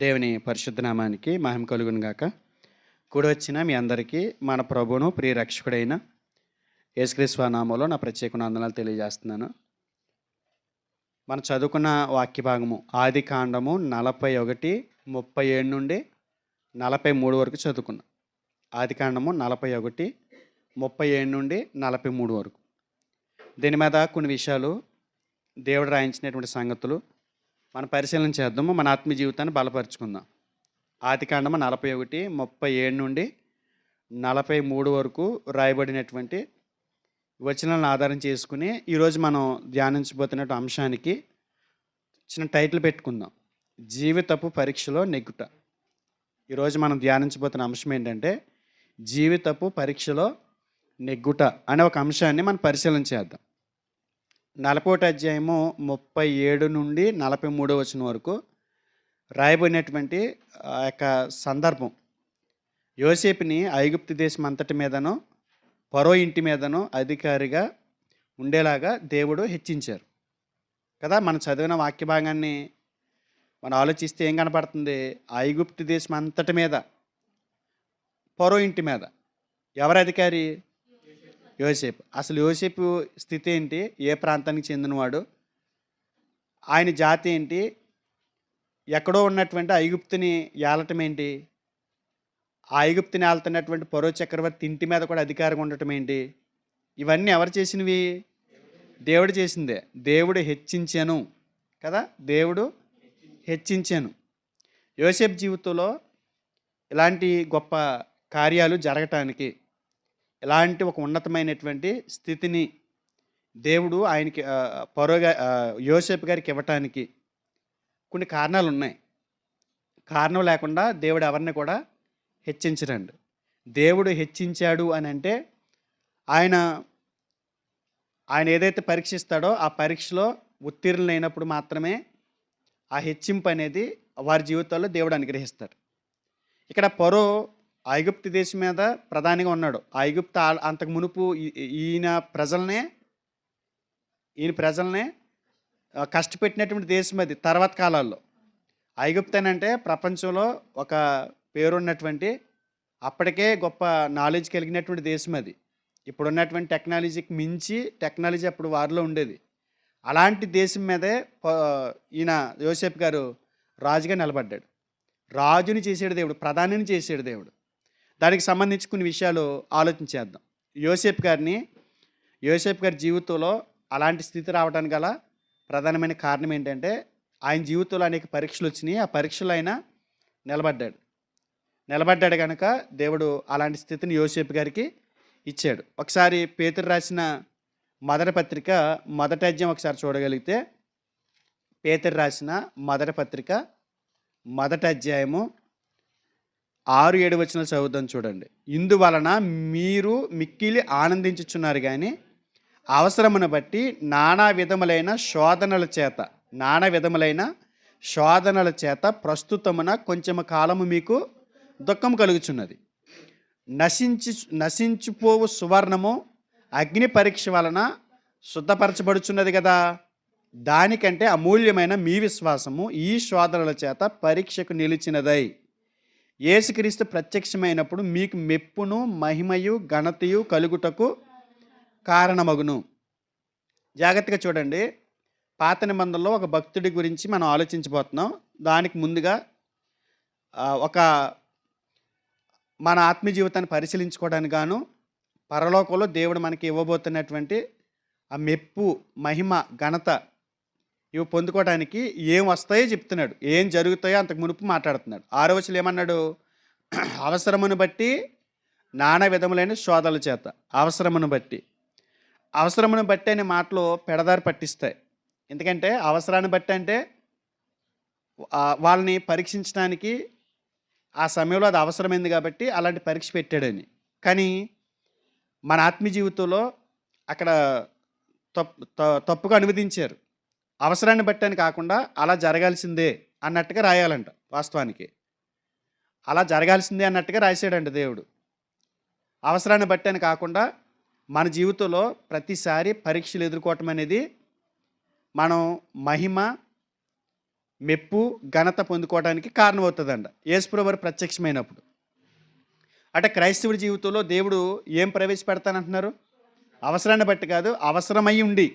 దేవుని పరిశుద్ధ నామానికి మహిమ కలుగును గాక. కూడి వచ్చిన మీ అందరికీ మన ప్రభువును ప్రియ రక్షకుడైన యేసుక్రీస్తు నామములో నా ప్రత్యేక వందనాలు తెలియజేస్తున్నాను. మనం చదువుకున్న వాక్య భాగము ఆది కాండము 41, 37 నుండి 43 వరకు చదువుకున్నాం. ఆది కాండము 41, 37 నుండి 43 వరకు. దీని మీద కొన్ని విషయాలు దేవుడు రాయించినటువంటి సంగతులు మనం పరిశీలన చేద్దాము. మన ఆత్మీయ జీవితాన్ని బలపరుచుకుందాం. ఆది కాండము 41, 37 నుండి 43 వరకు రాయబడినటువంటి వచనాలను ఆధారం చేసుకుని ఈరోజు మనం ధ్యానించబోతున్న అంశానికి చిన్న టైటిల్ పెట్టుకుందాం, జీవితపు పరీక్షలో నెగ్గుట. ఈరోజు మనం ధ్యానించబోతున్న అంశం ఏంటంటే జీవితపు పరీక్షలో నెగ్గుట అనే ఒక అంశాన్ని మనం పరిశీలన చేద్దాం. 41 అధ్యాయము 37 నుండి 43 వచనం వరకు రాయబడినటువంటి ఆ యొక్క సందర్భం, యోసేపుని ఐగుప్తు దేశం అంతటి మీదనో ఫరో ఇంటి మీదనో అధికారిగా ఉండేలాగా దేవుడు హెచ్చించారు కదా. మనం చదివిన వాక్య భాగాన్ని మనం ఆలోచిస్తే ఏం కనపడుతుంది? ఐగుప్తు దేశం అంతటి మీద, ఫరో ఇంటి మీద ఎవరు అధికారి? యోసేపు. అసలు యోసేపు స్థితి ఏంటి? ఏ ప్రాంతానికి చెందినవాడు? ఆయన జాతి ఏంటి? ఎక్కడో ఉన్నటువంటి ఐగుప్తుని ఏలటం ఏంటి? ఆ ఐగుప్తుని ఏలుతున్నటువంటి ఫరో చక్రవర్తి ఇంటి మీద కూడా అధికారం ఉండటం ఏంటి? ఇవన్నీ ఎవరు చేసినవి? దేవుడు చేసిందే. దేవుడు హెచ్చించాను కదా, దేవుడు హెచ్చించాను. యోసేపు జీవితంలో ఇలాంటి గొప్ప కార్యాలు జరగటానికి, ఇలాంటి ఒక ఉన్నతమైనటువంటి స్థితిని దేవుడు ఆయనకి యోసేపు గారికి ఇవ్వటానికి కొన్ని కారణాలు ఉన్నాయి. కారణం లేకుండా దేవుడు ఎవరిని కూడా హెచ్చించరండి. దేవుడు హెచ్చించాడు అని అంటే ఆయన ఏదైతే పరీక్షిస్తాడో ఆ పరీక్షలో ఉత్తీర్ణులైనప్పుడు మాత్రమే ఆ హెచ్చింపు అనేది వారి జీవితాల్లో దేవుడు అనుగ్రహిస్తాడు. ఇక్కడ ఫరో ఐగుప్తు దేశం మీద ప్రధానిగా ఉన్నాడు. ఐగుప్తు అంతకు మునుపు ఈయన ప్రజలనే కష్టపెట్టినటువంటి దేశం అది. తర్వాత కాలాల్లో ఐగుప్తు అని అంటే ప్రపంచంలో ఒక పేరున్నటువంటి, అప్పటికే గొప్ప నాలెడ్జ్ కలిగినటువంటి దేశం అది. ఇప్పుడున్నటువంటి టెక్నాలజీకి మించి టెక్నాలజీ అప్పుడు వారిలో ఉండేది. అలాంటి దేశం మీదే ఈయన యోసేపు గారు రాజుగా నిలబడ్డాడు. రాజుని చేసాడు దేవుడు, ప్రధానిని చేసాడు దేవుడు. దానికి సంబంధించి కొన్ని విషయాలు ఆలోచించేద్దాం. యోసేపు గారి జీవితంలో అలాంటి స్థితి రావడానికి గల ప్రధానమైన కారణం ఏంటంటే ఆయన జీవితంలో అనేక పరీక్షలు వచ్చినాయి. ఆ పరీక్షలు ఆయన నిలబడ్డాడు కనుక దేవుడు అలాంటి స్థితిని యోసేపు గారికి ఇచ్చాడు. ఒకసారి పేతురు రాసిన మొదటి పత్రిక మొదటి అధ్యాయం ఒకసారి చూడగలిగితే, పేతురు రాసిన మొదటి పత్రిక మొదటి అధ్యాయము 6-7 వచనాలు చదువుదాం చూడండి. ఇందువలన మీరు మిక్కిలి ఆనందించుచున్నారు కానీ అవసరమును బట్టి నానా విధములైన శోధనల చేత ప్రస్తుతమున కొంచెము కాలము మీకు దుఃఖం కలుగుచున్నది. నశించిపోవు సువర్ణము అగ్ని పరీక్ష వలన శుద్ధపరచబడుచున్నది కదా. దానికంటే అమూల్యమైన మీ విశ్వాసము ఈ శోధనల చేత పరీక్షకు నిలిచినదై యేసుక్రీస్తు ప్రత్యక్షమైనప్పుడు మీకు మెప్పును మహిమయు ఘనతయు కలుగుటకు కారణమగును. జాగ్రత్తగా చూడండి. పాత నిబంధనలో ఒక భక్తుడి గురించి మనం ఆలోచించబోతున్నాం. దానికి ముందుగా మన ఆత్మీయ జీవితాన్ని పరిశీలించుకోవడానికి గాను పరలోకంలో దేవుడు మనకి ఇవ్వబోతున్నటువంటి ఆ మెప్పు, మహిమ, ఘనత ఇవి పొందుకోవడానికి ఏం వస్తాయో చెప్తున్నాడు, ఏం జరుగుతాయో అంతకు మునుపు మాట్లాడుతున్నాడు. 6వ వచనం ఏమన్నాడు? అవసరమును బట్టి నానా విధములైన శోధనల చేత. అవసరమును బట్టి అనే మాటలు పెడదారి పట్టిస్తాయి. ఎందుకంటే అవసరాన్ని బట్టి అంటే వాళ్ళని పరీక్షించడానికి ఆ సమయంలో అది అవసరమైంది కాబట్టి అలాంటి పరీక్ష పెట్టాడని. కానీ మన ఆత్మీయ జీవితంలో అక్కడ తప్పుగా అనువదించారు. అవసరాన్ని బట్టి అని కాకుండా అలా జరగాల్సిందే అన్నట్టుగా రాయాలంట. వాస్తవానికి అలా జరగాల్సిందే అన్నట్టుగా రాశాడంట దేవుడు. అవసరాన్ని బట్టి అని కాకుండా మన జీవితంలో ప్రతిసారి పరీక్షలు ఎదుర్కోవటం అనేది మనం మహిమ, మెప్పు, ఘనత పొందుకోవడానికి కారణమవుతుందంట యేసుప్రభు వారు ప్రత్యక్షమైనప్పుడు. అంటే క్రైస్తవుడి జీవితంలో దేవుడు ఏం ప్రవేశపెడతానంటున్నారు? అవసరాన్ని బట్టి కాదు, అవసరమై ఉండి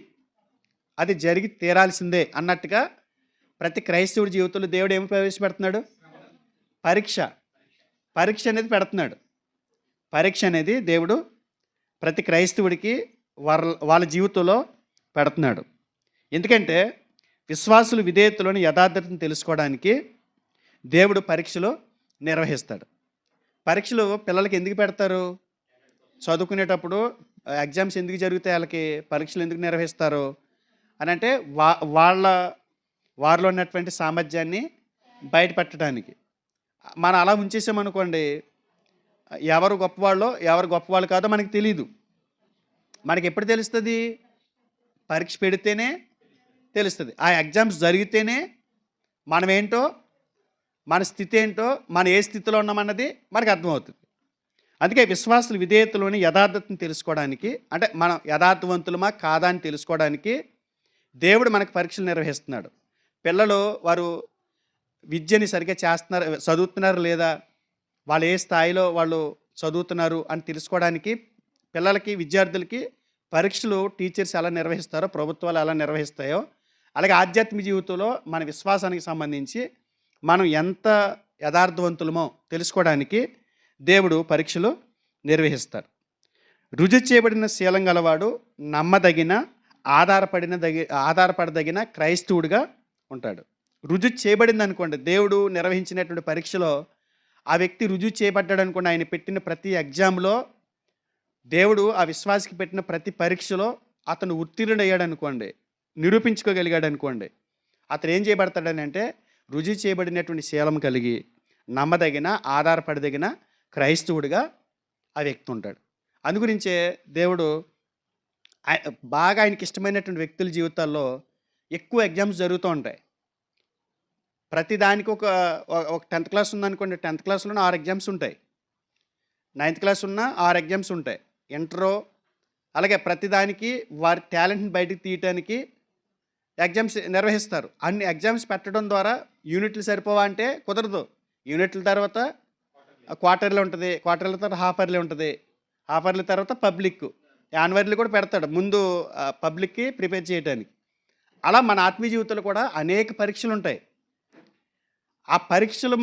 అది జరిగి తీరాల్సిందే అన్నట్టుగా ప్రతి క్రైస్తవుడి జీవితంలో దేవుడు ఏమి ప్రవేశపెడుతున్నాడు? పరీక్ష. పరీక్ష అనేది పెడుతున్నాడు. పరీక్ష అనేది దేవుడు ప్రతి క్రైస్తవుడికి వాళ్ళ జీవితంలో పెడుతున్నాడు. ఎందుకంటే విశ్వాసులు విధేయతలోని యథార్థతను తెలుసుకోవడానికి దేవుడు పరీక్షలు నిర్వహిస్తాడు. పరీక్షలు పిల్లలకి ఎందుకు పెడతారు? చదువుకునేటప్పుడు ఎగ్జామ్స్ ఎందుకు జరుగుతాయి? వాళ్ళకి పరీక్షలు ఎందుకు నిర్వహిస్తారు అని అంటే వారిలో ఉన్నటువంటి సామర్థ్యాన్ని బయటపెట్టడానికి. మనం అలా ఉంచేసామనుకోండి, ఎవరు గొప్పవాళ్ళో ఎవరు గొప్పవాళ్ళు కాదో మనకి తెలియదు. మనకి ఎప్పుడు తెలుస్తుంది? పరీక్ష పెడితేనే తెలుస్తుంది. ఆ ఎగ్జామ్స్ జరిగితేనే మనం ఏంటో, మన స్థితి ఏంటో, మనం ఏ స్థితిలో ఉన్నామన్నది మనకు అర్థమవుతుంది. అందుకే విశ్వాసులు విధేయతలోని యథార్థతను తెలుసుకోవడానికి, అంటే మనం యథార్థవంతులమా కాదా అని తెలుసుకోవడానికి దేవుడు మనకు పరీక్షలు నిర్వహిస్తున్నాడు. పిల్లలు వారు విద్యని సరిగ్గా చదువుతున్నారు లేదా, వాళ్ళు ఏ స్థాయిలో వాళ్ళు చదువుతున్నారు అని తెలుసుకోవడానికి పిల్లలకి, విద్యార్థులకి పరీక్షలు టీచర్స్ ఎలా నిర్వహిస్తారో, ప్రభుత్వాలు ఎలా నిర్వహిస్తాయో, అలాగే ఆధ్యాత్మిక జీవితంలో మన విశ్వాసానికి సంబంధించి మనం ఎంత యథార్థవంతులమో తెలుసుకోవడానికి దేవుడు పరీక్షలు నిర్వహిస్తాడు. రుజువు చేయబడిన శీలం గలవాడు నమ్మదగిన, ఆధారపడదగిన క్రైస్తవుడిగా ఉంటాడు. రుజువు చేయబడింది అనుకోండి, దేవుడు నిర్వహించినటువంటి పరీక్షలో ఆ వ్యక్తి రుజువు చేయబడ్డాడు అనుకోండి, ఆయన పెట్టిన ప్రతి ఎగ్జామ్లో, దేవుడు ఆ విశ్వాసికి పెట్టిన ప్రతి పరీక్షలో అతను ఉత్తీర్ణుడయ్యాడు అనుకోండి, నిరూపించుకోగలిగాడు అనుకోండి, అతను ఏం చేయబడతాడని అంటే రుజువు చేయబడినటువంటి శీలం కలిగి నమ్మదగిన, ఆధారపడదగిన క్రైస్తవుడిగా ఆ వ్యక్తి ఉంటాడు. అందుగురించే దేవుడు బాగా ఆయనకి ఇష్టమైనటువంటి వ్యక్తుల జీవితాల్లో ఎక్కువ ఎగ్జామ్స్ జరుగుతూ ఉంటాయి. ప్రతిదానికి ఒక 10th క్లాస్ ఉందనుకోండి, 10th క్లాస్లోనే 6 ఎగ్జామ్స్ ఉంటాయి. 9th క్లాస్ ఉన్న 6 ఎగ్జామ్స్ ఉంటాయి. ఇంటరు అలాగే ప్రతిదానికి వారి టాలెంట్ని బయటకు తీయటానికి ఎగ్జామ్స్ నిర్వహిస్తారు. అన్ని ఎగ్జామ్స్ పెట్టడం ద్వారా యూనిట్లు సరిపోవా అంటే కుదరదు. యూనిట్ల తర్వాత క్వార్టర్లీ ఉంటుంది, క్వార్టర్లీ తర్వాత హాఫ్ ఇయర్లీ ఉంటుంది, హాఫ్ ఇయర్లీ తర్వాత పబ్లిక్, యాన్యువల్లీ కూడా పెడతాడు ముందు పబ్లిక్కి ప్రిపేర్ చేయడానికి. అలా మన ఆత్మీయ జీవితంలో కూడా అనేక పరీక్షలు ఉంటాయి. ఆ పరీక్షలు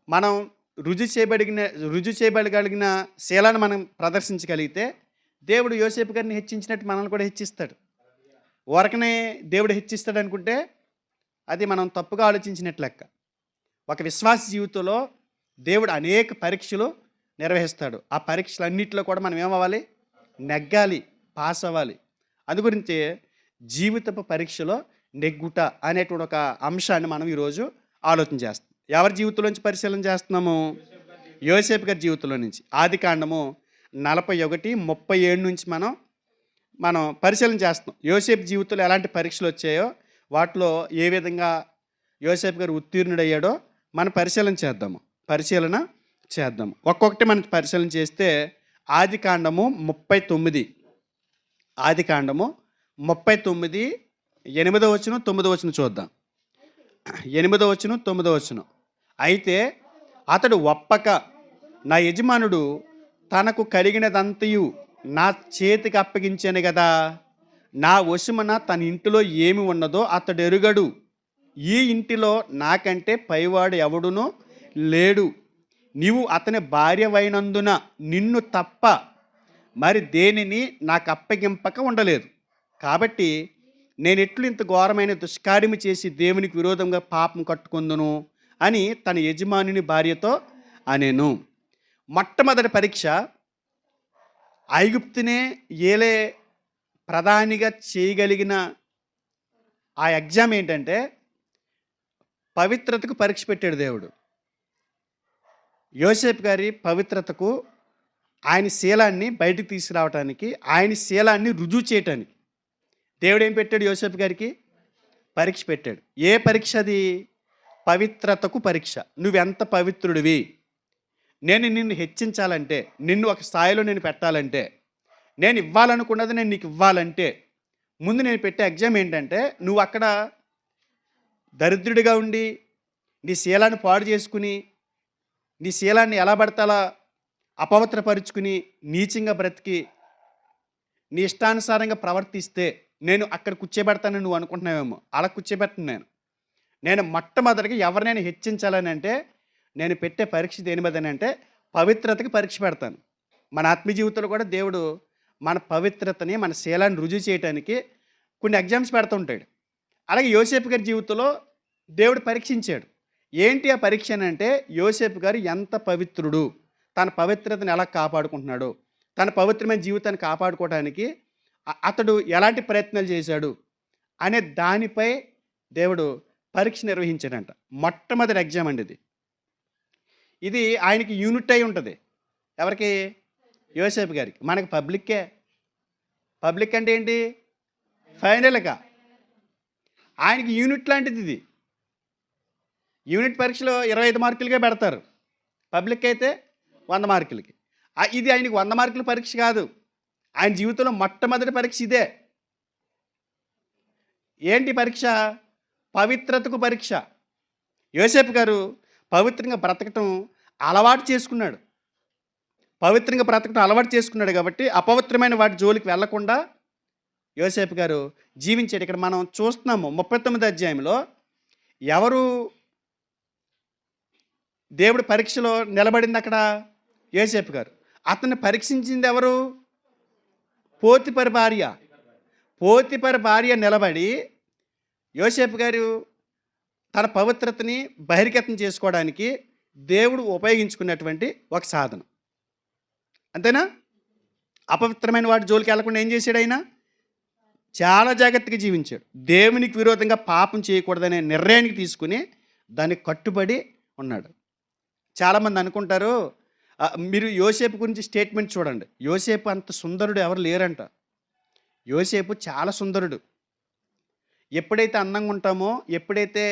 మనం రుజువు చేయబడగలిగిన శీలాన్ని మనం ప్రదర్శించగలిగితే దేవుడు యోసేపు గారిని హెచ్చించినట్టు మనల్ని కూడా హెచ్చిస్తాడు. ఊరకనే దేవుడు హెచ్చిస్తాడు అనుకుంటే అది మనం తప్పుగా ఆలోచించినట్లు లెక్క. ఒక విశ్వాస జీవితంలో దేవుడు అనేక పరీక్షలు నిర్వహిస్తాడు. ఆ పరీక్షలన్నింటిలో కూడా మనం ఏమవ్వాలి? నెగ్గాలి, పాస్ అవ్వాలి. అందుగురించి జీవితపు పరీక్షలో నెగ్గుట అనేటువంటి ఒక అంశాన్ని మనం ఈరోజు ఆలోచన చేస్తాం. ఎవరి జీవితంలోంచి పరిశీలన చేస్తున్నాము? యోసేపు గారి జీవితంలో నుంచి. ఆదికాండము 41:37 నుంచి మనం పరిశీలన చేస్తున్నాం. యోసేపు జీవితంలో ఎలాంటి పరీక్షలు వచ్చాయో, వాటిలో ఏ విధంగా యోసేపు గారు ఉత్తీర్ణుడయ్యాడో మనం పరిశీలన చేద్దాము. ఒక్కొక్కటి మనం పరిశీలన చేస్తే ఆదికాండము 39, 8వ వచనం 9వ వచనం చూద్దాం. 8వ వచనం 9వ వచనం. అయితే అతడు ఒప్పక, నా యజమానుడు తనకు కలిగినదంతయు నా చేతికి అప్పగించాను కదా, నా వశమున తన ఇంటిలో ఏమి ఉన్నదో అతడు ఎరుగడు, ఈ ఇంటిలో నాకంటే పైవాడు ఎవడునో లేడు, నీవు అతని భార్యవైనందున నిన్ను తప్ప మరి దేనిని నాకు అప్పగింపక ఉండలేదు. కాబట్టి నేను ఎట్లు ఇంత ఘోరమైన దుష్కార్యము చేసి దేవునికి విరోధంగా పాపం కట్టుకుందును అని తన యజమానుని భార్యతో అనెను. మొట్టమొదటి పరీక్ష ఐగుప్తునే ఏలే ప్రధానిగా చేయగలిగిన ఆ ఎగ్జామ్ ఏంటంటే పవిత్రతకు పరీక్ష పెట్టాడు దేవుడు. యోసేపు గారి పవిత్రతకు, ఆయన శీలాన్ని బయటకు తీసుకురావటానికి, ఆయన శీలాన్ని రుజువు చేయటానికి దేవుడు ఏం పెట్టాడు? యోసేపు గారికి పరీక్ష పెట్టాడు. ఏ పరీక్ష అది? పవిత్రతకు పరీక్ష. నువ్వెంత పవిత్రుడివి, నేను నిన్ను హెచ్చించాలంటే, నిన్ను ఒక స్థాయిలో నేను పెట్టాలంటే, నేను ఇవ్వాలనుకున్నది నేను నీకు ఇవ్వాలంటే, ముందు నేను పెట్టే ఎగ్జామ్ ఏంటంటే నువ్వు అక్కడ దరిద్రుడిగా ఉండి నీ శీలాన్ని పాడు చేసుకుని, నీ శీలాన్ని ఎలా పడితే అలా అపవిత్రపరుచుకుని, నీచంగా బ్రతికి, నీ ఇష్టానుసారంగా ప్రవర్తిస్తే నేను అక్కడ కూర్చోబెడతానని నువ్వు అనుకుంటున్నావేమో. అలా కూర్చోబెట్టను నేను. నేను మొట్టమొదటిగా ఎవరినైనా హెచ్చించాలని అంటే, నేను పెట్టే పరీక్ష దేని మీదనంటే పవిత్రతకి పరీక్ష పెడతాను. మన ఆత్మీయ జీవితంలో కూడా దేవుడు మన పవిత్రతని, మన శీలాన్ని రుజువు చేయటానికి కొన్ని ఎగ్జామ్స్ పెడుతూ ఉంటాడు. అలాగే యోసేపు గారి జీవితంలో దేవుడు పరీక్షించాడు. ఏంటి ఆ పరీక్ష అనంటే, యోసేపు గారు ఎంత పవిత్రుడు, తన పవిత్రతను ఎలా కాపాడుకుంటున్నాడు, తన పవిత్రమైన జీవితాన్ని కాపాడుకోవడానికి అతడు ఎలాంటి ప్రయత్నాలు చేశాడు అనే దానిపై దేవుడు పరీక్ష నిర్వహించాడంట. మొట్టమొదటి ఎగ్జామ్ అండి ఇది. ఇది ఆయనకి యూనిట్ అయి ఉంటుంది. ఎవరికి? యోసేపు గారికి. మనకి పబ్లిక్కే. పబ్లిక్ అంటే ఏంటి? ఫైనల్గా ఆయనకి యూనిట్ లాంటిది ఇది. యూనిట్ పరీక్షలో 25 మార్కులకే పెడతారు. పబ్లిక్ అయితే 100 మార్కులకి. ఇది ఆయనకి 100 మార్కుల పరీక్ష కాదు. ఆయన జీవితంలో మొట్టమొదటి పరీక్ష ఇదే. ఏంటి పరీక్ష? పవిత్రతకు పరీక్ష. యోసేపు గారు పవిత్రంగా బ్రతకటం అలవాటు చేసుకున్నాడు. పవిత్రంగా బ్రతకటం అలవాటు చేసుకున్నాడు కాబట్టి అపవిత్రమైన వాటి జోలికి వెళ్లకుండా యోసేపు గారు జీవించాడు. ఇక్కడ మనం చూస్తున్నాము 39వ అధ్యాయంలో ఎవరు దేవుడి పరీక్షలో నిలబడింది అక్కడ? యోసేపు గారు. అతన్ని పరీక్షించింది ఎవరు? పోతిఫరు భార్య. పోతిఫరు భార్య నిలబడి యోసేపు గారు తన పవిత్రతని బహిర్గతం చేసుకోవడానికి దేవుడు ఉపయోగించుకున్నటువంటి ఒక సాధనం. అంతేనా? అపవిత్రమైన వాటి జోలికి వెళ్లకుండా ఏం చేశాడు ఆయన? చాలా జాగ్రత్తగా జీవించాడు. దేవునికి విరోధంగా పాపం చేయకూడదనే నిర్ణయానికి తీసుకుని దానికి కట్టుబడి ఉన్నాడు. చాలామంది అనుకుంటారు, మీరు యోసేపు గురించి స్టేట్మెంట్ చూడండి. యోసేపు అంత సుందరుడు ఎవరు లేరంట. యోసేపు చాలా సుందరుడు. ఎప్పుడైతే అందంగా ఉంటామో, ఎప్పుడైతే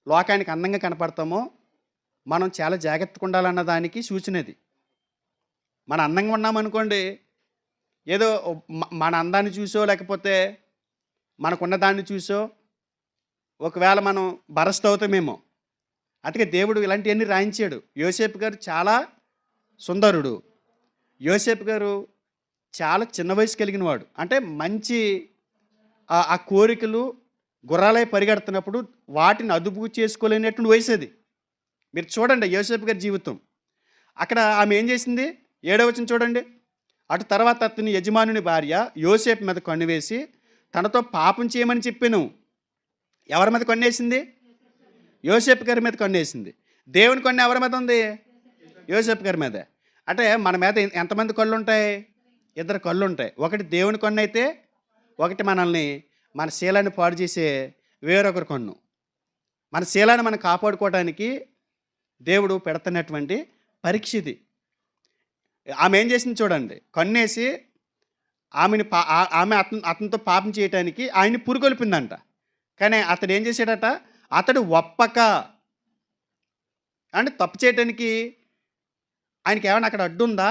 లోకానికి అందంగా కనపడతామో, మనం చాలా జాగ్రత్తగా ఉండాలన్న దానికి సూచనది. మన అందంగా ఉన్నామనుకోండి, ఏదో మన అందాన్ని చూసో లేకపోతే మనకున్న దాన్ని చూసో ఒకవేళ మనం బరస్ట్ అవుతామేమో. అందుకే దేవుడు ఇలాంటివన్నీ రాయించాడు. యోసేపు గారు చాలా సుందరుడు. యోసేపు గారు చాలా చిన్న వయసు కలిగిన వాడు. అంటే మంచి ఆ కోరికలు గుర్రాలై పరిగెడుతున్నప్పుడు వాటిని అదుపు చేసుకోలేనటువంటి వయసు అది. మీరు చూడండి యోసేపు గారి జీవితం. అక్కడ ఆమె ఏం చేసింది? 7వ వచనం చూడండి. అటు తర్వాత అతని యజమానుని భార్య యోసేపు మీద కన్నువేసి తనతో పాపం చేయమని చెప్పాను. ఎవరి మీద కన్నేసింది? యోసేపు గారి మీద కన్నేసింది. దేవుని కన్ను ఎవరి మీద ఉంది? యోసేపు గారి మీద. అంటే మన మీద ఎంతమంది కళ్ళు ఉంటాయి? 2 కళ్ళు ఉంటాయి. ఒకటి దేవుని కన్ను అయితే, ఒకటి మనల్ని మన శీలాన్ని పాడు చేసే వేరొకరి కన్ను. మన శీలాన్ని మనం కాపాడుకోవడానికి దేవుడు పెడుతున్నటువంటి పరీక్ష ఇది. ఆమె ఏం చేసింది చూడండి. కన్నేసి ఆమె అతనితో పాపం చేయటానికి ఆయన్ని పురుగొల్పిందంట. కానీ అతడు ఏం చేశాడట? అతడు ఒప్పక, అంటే తప్పు చేయటానికి ఆయనకి ఏమైనా అక్కడ అడ్డు ఉందా?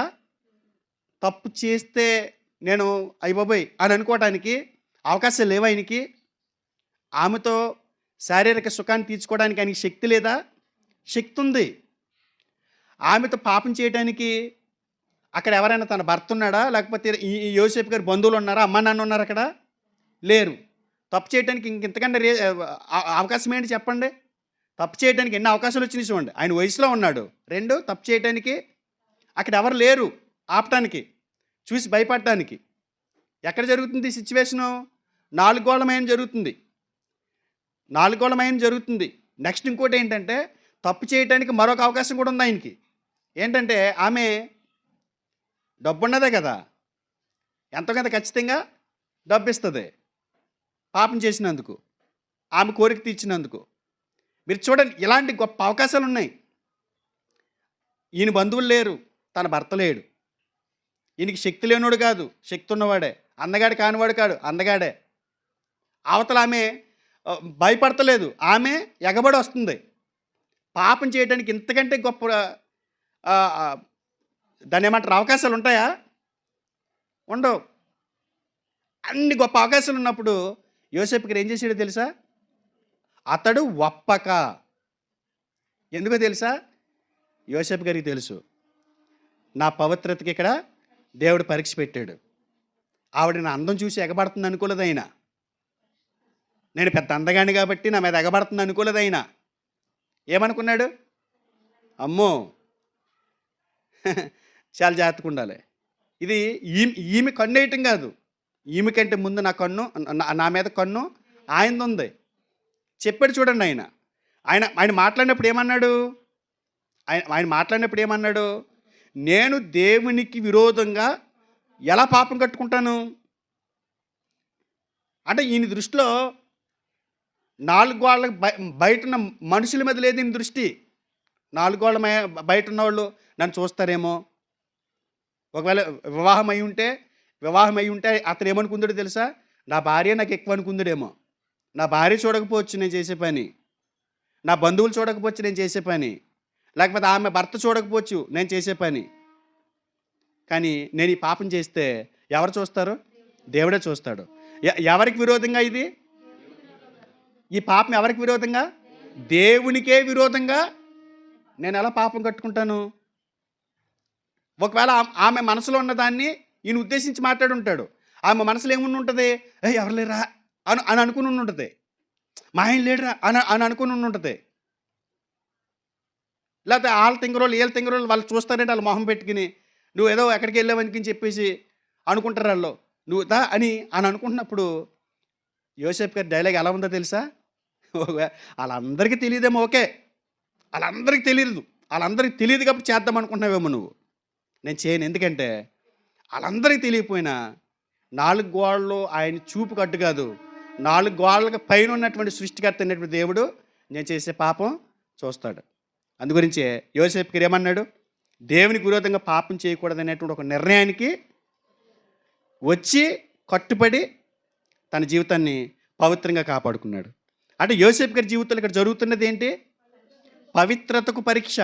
తప్పు చేస్తే నేను అయ్యబాబోయ్ అని అనుకోవటానికి అవకాశం లేవు ఆయనకి. ఆమెతో శారీరక సుఖాన్ని తీర్చుకోవడానికి ఆయనకి శక్తి లేదా? శక్తి ఉంది. ఆమెతో పాపం చేయడానికి అక్కడ ఎవరైనా తన భర్త ఉన్నాడా? లేకపోతే ఈ యోసేపు గారి బంధువులు ఉన్నారా? అమ్మ నాన్న ఉన్నారు అక్కడ? లేరు. తప్పు చేయడానికి ఇంతకంటే అవకాశం ఏంటి చెప్పండి? తప్పు చేయడానికి ఎన్ని అవకాశాలు వచ్చినాయి చూడండి. ఆయన వయసులో ఉన్నాడు. 2 తప్పు చేయడానికి అక్కడ ఎవరు లేరు ఆపటానికి, చూసి భయపడటానికి. ఎక్కడ జరుగుతుంది ఈ సిచ్యువేషను? 4 గోళ్ల మయం జరుగుతుంది. 4 గోళ్ల మయం జరుగుతుంది. నెక్స్ట్ ఇంకోటి ఏంటంటే తప్పు చేయడానికి మరొక అవకాశం కూడా ఉంది ఆయనకి. ఏంటంటే ఆమె డబ్బు ఉన్నదే కదా, ఎంతో కొంత ఖచ్చితంగా డబ్బు ఇస్తుంది పాపం చేసినందుకు, ఆమె కోరిక తీర్చినందుకు. మీరు చూడండి, ఇలాంటి గొప్ప అవకాశాలు ఉన్నాయి. ఈయన బంధువులు లేరు, తన భర్త లేడు. ఈయనకి శక్తి లేనోడు కాదు, శక్తి ఉన్నవాడే. అందగాడు కానివాడు కాడు, అందగాడే. అవతల ఆమె భయపడతలేదు, ఆమె ఎగబడి వస్తుంది. పాపం చేయడానికి ఇంతకంటే గొప్ప దాన్ని ఏమంటారు అవకాశాలు ఉంటాయా? ఉండవు. అన్ని గొప్ప అవకాశాలు ఉన్నప్పుడు యోసేపు గారు ఏం చేసాడో తెలుసా? అతడు ఒప్పక. ఎందుకో తెలుసా? యోసేపు గారికి తెలుసు, నా పవిత్రతకి ఇక్కడ దేవుడు పరీక్ష పెట్టాడు. ఆవిడ నా అందం చూసి ఎగబడుతుంది అనుకోలేదు ఆయన. నేను పెద్ద అందగాని కాబట్టి నా మీద ఎగబడుతుంది అనుకోలేదు ఆయన. ఏమనుకున్నాడు? అమ్మో చాలా జాగ్రత్తగా ఉండాలి. ఇది ఈమె కన్ను వేయటం కాదు, ఈమె కంటే ముందు నా కన్ను, నా మీద కన్ను ఆయనది ఉంది. చెప్పాడు చూడండి ఆయన. ఆయన ఆయన మాట్లాడినప్పుడు ఏమన్నాడు? ఆయన మాట్లాడినప్పుడు ఏమన్నాడు? నేను దేవునికి విరోధంగా ఎలా పాపం కట్టుకుంటాను అంటే, ఈయన దృష్టిలో 4 గోళ్ళ బయట ఉన్న మనుషుల మీద లేదు ఈయన దృష్టి. 4 గోళ్ళ బయట ఉన్నవాళ్ళు నన్ను చూస్తారేమో. ఒకవేళ వివాహం అయి ఉంటే అతను ఏమనుకుందాడో తెలుసా? నా భార్య నాకు ఎక్కువ అనుకుందాడేమో. నా భార్య చూడకపోవచ్చు నేను చేసే పని, నా బంధువులు చూడకపోవచ్చు నేను చేసే పని, లేకపోతే ఆమె భర్త చూడకపోవచ్చు నేను చేసే పని. కానీ నేను ఈ పాపం చేస్తే ఎవరు చూస్తారు? దేవుడే చూస్తాడు. ఎవరికి విరోధంగా ఇది? ఈ పాపం ఎవరికి విరోధంగా? దేవునికే విరోధంగా నేను ఎలా పాపం కట్టుకుంటాను? ఒకవేళ ఆమె మనసులో ఉన్నదాన్ని ఈయన ఉద్దేశించి మాట్లాడి ఉంటాడు. ఆమె మనసులో ఏముండి ఉంటుంది? ఎవరు లేరా అని అనుకుని ఉంటుంది. మా ఆయన లేడురా అని అనుకుని ఉంటుంది. లేకపోతే వాళ్ళ తింగరోళ్ళు వీళ్ళ తింగరోళ్ళు వాళ్ళు చూస్తారంటే వాళ్ళ మొహం పెట్టుకుని నువ్వు ఏదో ఎక్కడికి వెళ్ళావని చెప్పేసి అనుకుంటారు వాళ్ళు. నువ్వు దా అని అనుకుంటున్నప్పుడు యోసేపు గారి డైలాగ్ ఎలా ఉందో తెలుసా? వాళ్ళందరికీ తెలియదేమో, ఓకే, వాళ్ళందరికీ తెలియదు కాబట్టి చేద్దాం అనుకుంటున్నావేమో నువ్వు. నేను చేయను. ఎందుకంటే వాళ్ళందరికీ తెలియకపోయినా 4 గోడలు ఆయన చూపు కట్టు కాదు, 4 గోడలకు పైన ఉన్నటువంటి సృష్టికర్త అయినటువంటి దేవుడు నేను చేసే పాపం చూస్తాడు. అందుగురించే యోసేపు గారు ఏమన్నాడు? దేవునికి విరోధంగా పాపం చేయకూడదు అనేటువంటి ఒక నిర్ణయానికి వచ్చి కట్టుబడి తన జీవితాన్ని పవిత్రంగా కాపాడుకున్నాడు. అంటే యోసేపు గారి జీవితంలో ఇక్కడ జరుగుతున్నది ఏంటి? పవిత్రతకు పరీక్ష.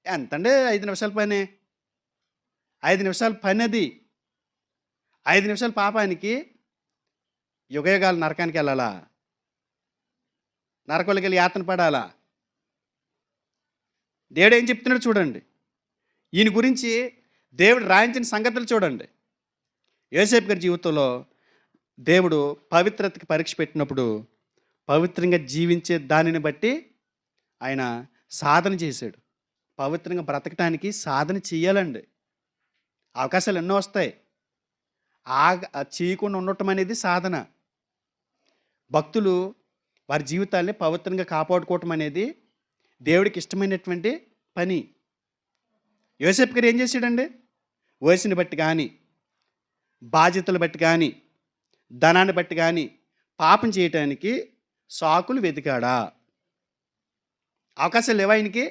ఎంతంటే 5 నిమిషాల పని, 5 నిమిషాల పని అది. 5 నిమిషాల పాపానికి యుగయుగాలు నరకానికి వెళ్ళాలా? నరకంలోకి వెళ్ళి యాతన పడాలా? దేవుడు ఏం చెప్తున్నాడు చూడండి. ఈయన గురించి దేవుడు రాయించిన సంగతులు చూడండి. యోసేపు గారి జీవితంలో దేవుడు పవిత్రతకి పరీక్ష పెట్టినప్పుడు పవిత్రంగా జీవించే దానిని బట్టి ఆయన సాధన చేశాడు. పవిత్రంగా బ్రతకటానికి సాధన చేయాలండి. అవకాశాలు ఎన్నో వస్తాయి. చేయకుండా ఉండటం అనేది సాధన. భక్తులు వారి జీవితాన్ని పవిత్రంగా కాపాడుకోవటం అనేది దేవుడికి ఇష్టమైనటువంటి పని. యోసేపు గారు ఏం చేశాడండి? వయసుని బట్టి కానీ, బాధ్యతలు బట్టి కానీ, ధనాన్ని బట్టి కానీ పాపం చేయటానికి సాకులు వెతికాడా? అవకాశాలు లేవా ఆయనకి?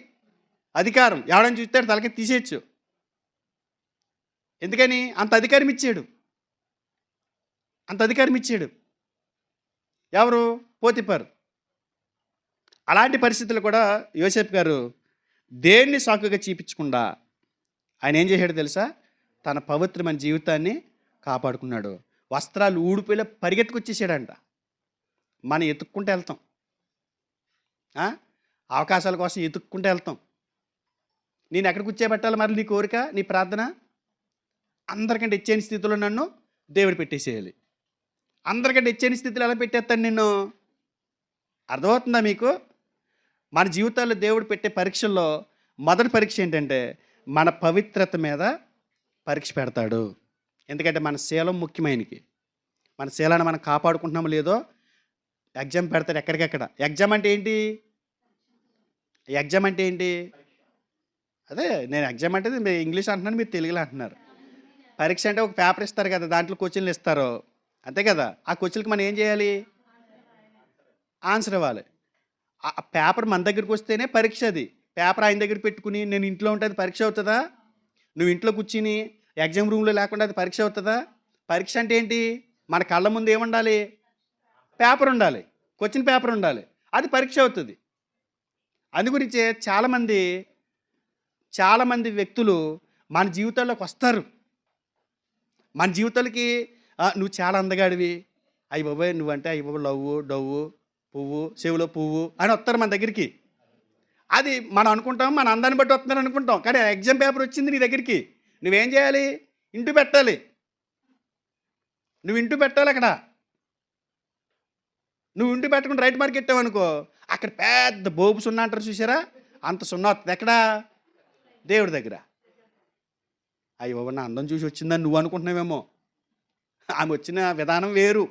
అధికారం ఎవడని చూస్తాడు తలకి తీసేయచ్చు. ఎందుకని? అంత అధికారం ఇచ్చాడు. ఎవరు? పోతిఫర్. అలాంటి పరిస్థితులు కూడా యోసేపు గారు దేన్ని సాకుగా చూపించకుండా ఆయన ఏం చేశాడు తెలుసా? తన పవిత్రమైన జీవితాన్ని కాపాడుకున్నాడు. వస్త్రాలు ఊడిపోయిలా పరిగెత్తుకొచ్చేసాడంట. మనం ఎత్తుక్కుంటూ వెళ్తాం, అవకాశాల కోసం ఎత్తుక్కుంటూ వెళ్తాం. నేను ఎక్కడ కూర్చోబెట్టాలి మరి నీ కోరిక, నీ ప్రార్థన? అందరికంటే ఇచ్చేని స్థితిలో నన్ను దేవుడు పెట్టేసేయాలి. అందరికంటే ఇచ్చేని స్థితిలో ఎలా పెట్టేస్తాను నిన్ను? అర్థమవుతుందా మీకు? మన జీవితాల్లో దేవుడు పెట్టే పరీక్షల్లో మొదటి పరీక్ష ఏంటంటే మన పవిత్రత మీద పరీక్ష పెడతాడు. ఎందుకంటే మన శీలం ముఖ్యమైనకి. మన శీలాన్ని మనం కాపాడుకుంటున్నామో లేదో ఎగ్జామ్ పెడతాడు ఎక్కడికెక్కడ. ఎగ్జామ్ అంటే ఏంటి? అదే నేను ఎగ్జామ్ అంటే మీరు ఇంగ్లీష్ అంటున్నాను, మీరు తెలుగులో అంటున్నారు. పరీక్ష అంటే ఒక పేపర్ ఇస్తారు కదా, దాంట్లో క్వశ్చన్లు ఇస్తారు, అంతే కదా. ఆ క్వశ్చన్కి మనం ఏం చేయాలి? ఆన్సర్ ఇవ్వాలి. ఆ పేపర్ మన దగ్గరికి వస్తేనే పరీక్ష. అది పేపర్ ఆయన దగ్గర పెట్టుకుని నేను ఇంట్లో ఉంటే అది పరీక్ష అవుతుందా? నువ్వు ఇంట్లో కూర్చుని ఎగ్జామ్ రూమ్లో లేకుండా అది పరీక్ష అవుతుందా? పరీక్ష అంటే ఏంటి? మన కళ్ళ ముందు ఏముండాలి? పేపర్ ఉండాలి, క్వశ్చన్ పేపర్ ఉండాలి, అది పరీక్ష అవుతుంది. అందుగురించే చాలామంది వ్యక్తులు మన జీవితాల్లోకి వస్తారు. మన జీవితాలకి నువ్వు చాలా అందగాడివి, అయ్యి బాబాయ్ నువ్వంటే అయ్యి బాబు డవ్వు పువ్వు, చెవిలో పువ్వు అని వస్తారు మన దగ్గరికి. అది మనం అనుకుంటాం, మన అందాన్ని బట్టి వస్తున్నారు అనుకుంటాం. కానీ ఎగ్జామ్ పేపర్ వచ్చింది నీ దగ్గరికి. నువ్వేం చేయాలి? ఇంటూ పెట్టాలి. నువ్వు ఇంటూ పెట్టాలి అక్కడ. నువ్వు ఇంటూ పెట్టకుండా రైట్ మార్క్ పెట్టావనుకో, అక్కడ పెద్ద బోబు సున్నా అంటారు చూసారా? అంత సున్నా వస్తుంది. ఎక్కడా? దేవుడి దగ్గర. అయ్యో నా అందం చూసి వచ్చిందని నువ్వు అనుకుంటున్నావేమో. ఆమె వచ్చిన విధానం వేరు.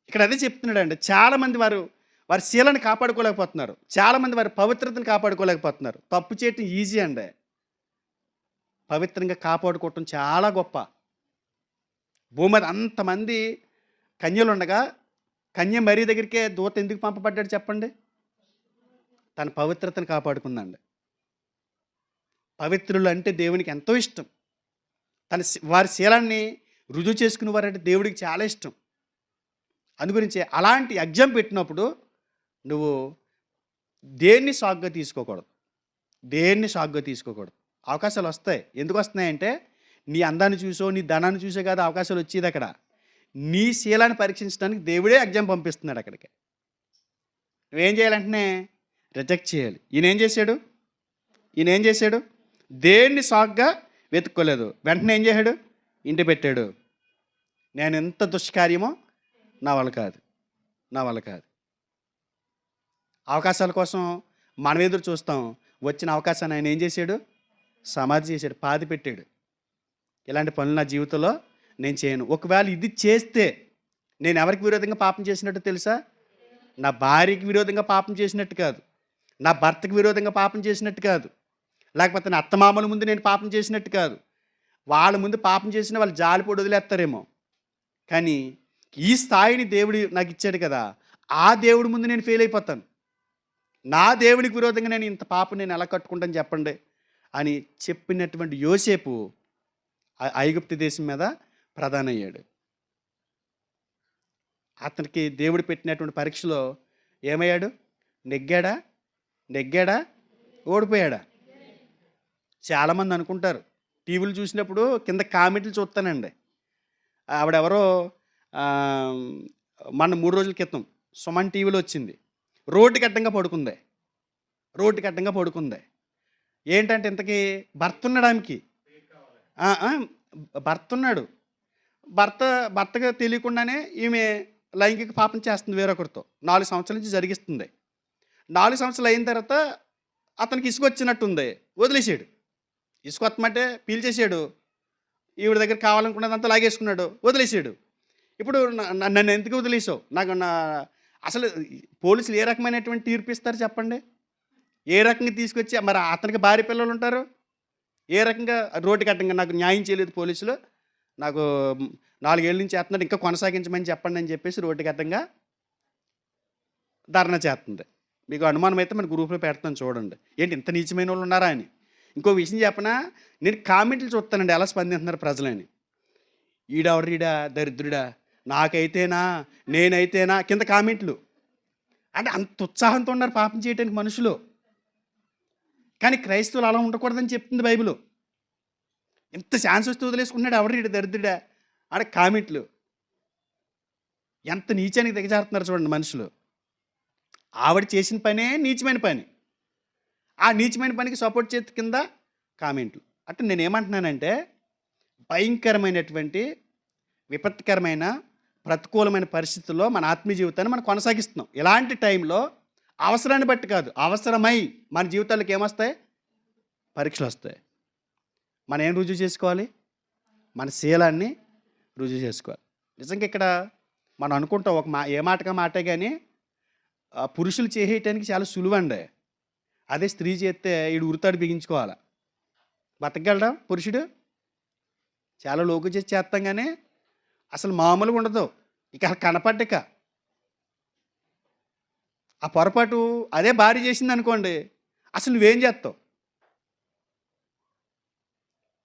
ఇక్కడ అదే చెప్తున్నాడండి. చాలామంది వారి శీలను కాపాడుకోలేకపోతున్నారు. చాలామంది వారి పవిత్రతను కాపాడుకోలేకపోతున్నారు. తప్పు చేయటం ఈజీ అండి. పవిత్రంగా కాపాడుకోవటం చాలా గొప్ప. భూమి మీద అంతమంది కన్యలు ఉండగా కన్య మరీ దగ్గరికే దూత ఎందుకు పంపబడ్డాడు చెప్పండి? తన పవిత్రతను కాపాడుకుందండి. పవిత్రులు అంటే దేవునికి ఎంతో ఇష్టం. వారి శీలాన్ని రుజువు చేసుకునే వారంటే దేవుడికి చాలా ఇష్టం. అందుగురించి అలాంటి ఎగ్జామ్ పెట్టినప్పుడు నువ్వు దేన్ని సాకుగా తీసుకోకూడదు. దేన్ని సాకుగా తీసుకోకూడదు. అవకాశాలు వస్తాయి. ఎందుకు వస్తున్నాయంటే నీ అందాన్ని చూసో నీ ధనాన్ని చూసో కాదు అవకాశాలు వచ్చేది. అక్కడ నీ శీలాన్ని పరీక్షించడానికి దేవుడే ఎగ్జామ్ పంపిస్తున్నాడు అక్కడికి. నువ్వేం చేయాలంటే రిజెక్ట్ చేయాలి. ఈయన ఏం చేశాడు? దేన్ని సాకుగా వెతుక్కోలేదు. వెంటనే ఏం చేశాడు? ఇంటి పెట్టాడు. నేను ఎంత దుష్కార్యమో నా వల్ల కాదు. అవకాశాల కోసం మనం ఎదురు చూస్తాం. వచ్చిన అవకాశాన్ని ఆయన ఏం చేశాడు? సమాధి చేశాడు, పాతి పెట్టాడు. ఇలాంటి పనులు నా జీవితంలో నేను చేయను. ఒకవేళ ఇది చేస్తే నేను ఎవరికి విరోధంగా పాపం చేసినట్టు తెలుసా? నా భార్యకి విరోధంగా పాపం చేసినట్టు కాదు, నా భర్తకి విరోధంగా పాపం చేసినట్టు కాదు, లేకపోతే నా అత్తమామల ముందు నేను పాపం చేసినట్టు కాదు. వాళ్ళ ముందు పాపం చేసిన వాళ్ళు జాలిపడి వదిలేస్తారేమో. కానీ ఈ స్థాయిని దేవుడు నాకు ఇచ్చాడు కదా, ఆ దేవుడి ముందు నేను ఫెయిల్ అయిపోతాను. నా దేవునికి విరోధంగా నేను ఇంత పాపం నేను ఎలా కట్టుకుంటాను చెప్పండి అని చెప్పినటువంటి యోసేపు ఐగుప్తు దేశం మీద ప్రధాని అయ్యాడు. అతనికి దేవుడు పెట్టినటువంటి పరీక్షలో ఏమయ్యాడు? నెగ్గాడా ఓడిపోయాడా? చాలామంది అనుకుంటారు, టీవీలు చూసినప్పుడు కింద కామెంట్లు చూస్తానండి. ఆవిడెవరో మన 3 రోజుల క్రితం సుమన్ టీవీలో వచ్చింది. రోడ్డుకి అడ్డంగా పడుకుంది. ఏంటంటే ఇంతకీ భర్త ఉన్నాడు ఆమెకి. భర్తగా తెలియకుండానే ఈమె లైంగిక పాపం చేస్తుంది వేరొకరితో. 4 సంవత్సరాల నుంచి జరిగిస్తుంది. 4 సంవత్సరాలు అయిన తర్వాత అతనికి ఇసుక వచ్చినట్టుంది, వదిలేసాడు. ఇసుక వత్తమంటే పీల్చేసాడు. ఈవిడ దగ్గర కావాలనుకున్నదంతా లాగేసుకున్నాడు, వదిలేసాడు. ఇప్పుడు నన్ను ఎందుకు వదిలేసావు? అసలు పోలీసులు ఏ రకమైనటువంటి తీర్పు ఇస్తారు చెప్పండి? ఏ రకంగా తీసుకొచ్చి మరి అతనికి భార్య పిల్లలు ఉంటారు, ఏ రకంగా రోడ్డుకి అడ్డంగా నాకు న్యాయం చేయలేదు పోలీసులు, నాకు 4 ఏళ్ళ నుంచి చేస్తున్నాడు, ఇంకా కొనసాగించమని చెప్పండి అని చెప్పేసి రోడ్డుకి అడ్డంగా ధర్నా చేస్తుంది. మీకు అనుమానం అయితే మన గ్రూప్లో పెడతాను చూడండి, ఏంటి ఇంత నీచమైన వాళ్ళు ఉన్నారా అని. ఇంకో విషయం చెప్పనా, నేను కామెంట్లు చూస్తానండి ఎలా స్పందిస్తున్నారు ప్రజలని. ఈడెవరీడా దరిద్రుడా, నేనైతేనా కింద కామెంట్లు. అంటే అంత ఉత్సాహంతో ఉన్నారు పాపం చేయడానికి మనుషులు. కానీ క్రైస్తవులు అలా ఉండకూడదని చెప్తుంది బైబిల్. ఎంత ఛాన్స్ వస్తే వదిలేసుకున్నాడు ఎవరీడు దరిద్రుడా ఆడ కామెంట్లు. ఎంత నీచానికి దిగజారుతున్నారు చూడండి మనుషులు. ఆవిడ చేసిన పనే నీచమైన పని, ఆ నీచమైన పనికి సపోర్ట్ చేతి కింద కామెంట్లు. అంటే నేనేమంటున్నానంటే భయంకరమైనటువంటి విపత్కరమైన ప్రతికూలమైన పరిస్థితుల్లో మన ఆత్మీయ జీవితాన్ని మనం కొనసాగిస్తున్నాం. ఇలాంటి టైంలో అవసరాన్ని బట్టి కాదు, అవసరమై మన జీవితాలకు ఏమొస్తాయి? పరీక్షలు వస్తాయి. మనం ఏం రుజువు చేసుకోవాలి? మన శీలాన్ని రుజువు చేసుకోవాలి. నిజంగా ఇక్కడ మనం అనుకుంటాం ఏ మాటే కానీ పురుషులు చేయటానికి చాలా సులువండి. అదే స్త్రీ చేస్తే ఈడు ఉరితాడు బిగించుకోవాలి. బతకగలడా పురుషుడు? చాలా లోకు చేసి చేస్తాం కానీ అసలు మామూలుగా ఉండదు. ఇక కనపడ్డక ఆ పొరపాటు అదే భార్య చేసింది అనుకోండి, అసలు నువ్వేం చేస్తావు?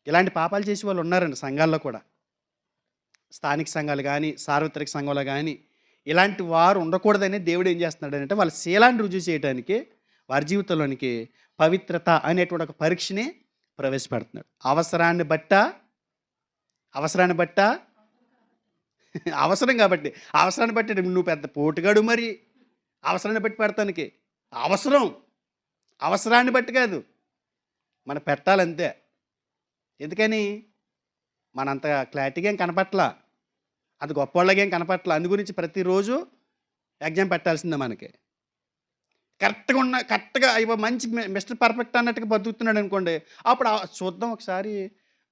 ఇలాంటి పాపాలు చేసే వాళ్ళు ఉన్నారండి సంఘాల్లో కూడా. స్థానిక సంఘాలు కానీ సార్వత్రిక సంఘంలో కానీ ఇలాంటి వారు ఉండకూడదని దేవుడు ఏం చేస్తున్నాడు అంటే వాళ్ళ శీలాన్ని రుజువు చేయడానికి వారి జీవితంలోనికి పవిత్రత అనేటువంటి ఒక పరీక్షని ప్రవేశపెడుతున్నాడు. అవసరాన్ని బట్ట అవసరం కాబట్టి. అవసరాన్ని బట్టి నువ్వు పెద్ద పోటుగాడు మరి. అవసరాన్ని బట్టి పెడతానికి. అవసరం. అవసరాన్ని బట్టి కాదు. మనం పెట్టాలంతే. ఎందుకని? మనంత క్లారిటీగా ఏం కనపట్లా. అది గొప్పోళ్ళగా ఏం కనపట్లా. అందు గురించి ప్రతిరోజు ఎగ్జామ్ పెట్టాల్సిందే మనకి. కరెక్ట్‌గా మంచి మిస్టర్ పర్ఫెక్ట్ అన్నట్టుగా బతుకుతున్నాడు అనుకోండి. అప్పుడు చూద్దాం ఒకసారి.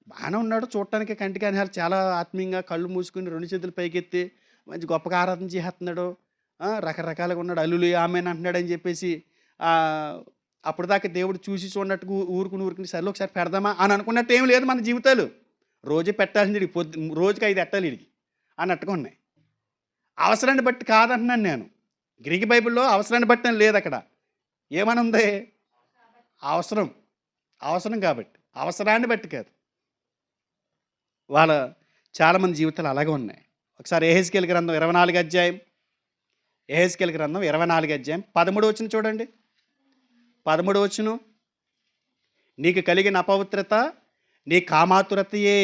బాగానే ఉన్నాడు చూడటానికి కంటికి చాలా ఆత్మీయంగా కళ్ళు మూసుకొని 2 చేతులు పైకెత్తి మంచి గొప్పగా ఆరాధన చేసేస్తున్నాడు. రకరకాలుగా ఉన్నాడు. హల్లెలూయా ఆమేన్ అంటున్నాడని చెప్పేసి అప్పటిదాకా దేవుడు చూసి చూడనట్టుగా ఊరుకుని సర్లే ఒకసారి పెడదామా అని అనుకున్నట్టు ఏమి లేదు మన జీవితాలు. రోజు పెట్టాల్సింది ఈడికి రోజుకి 5 ఎట్టాలి ఈడికి అన్నట్టుగా ఉన్నాయి. అవసరాన్ని బట్టి కాదంటున్నాను నేను. గ్రీక్ బైబిల్‌లో అవసరాన్ని బట్టి అని లేదు అక్కడ. ఏమని ఉంది? అవసరం. అవసరం కాబట్టి. అవసరాన్ని బట్టి కాదు. చాలామంది జీవితాలు అలాగే ఉన్నాయి. ఒకసారి యెహెజ్కేలు గ్రంథం 24 అధ్యాయం. యెహెజ్కేలు గ్రంథం 24 అధ్యాయం 13 వచనం చూడండి. 13 వచనం. నీకు కలిగిన అపవిత్రత నీ కామాతురతయే.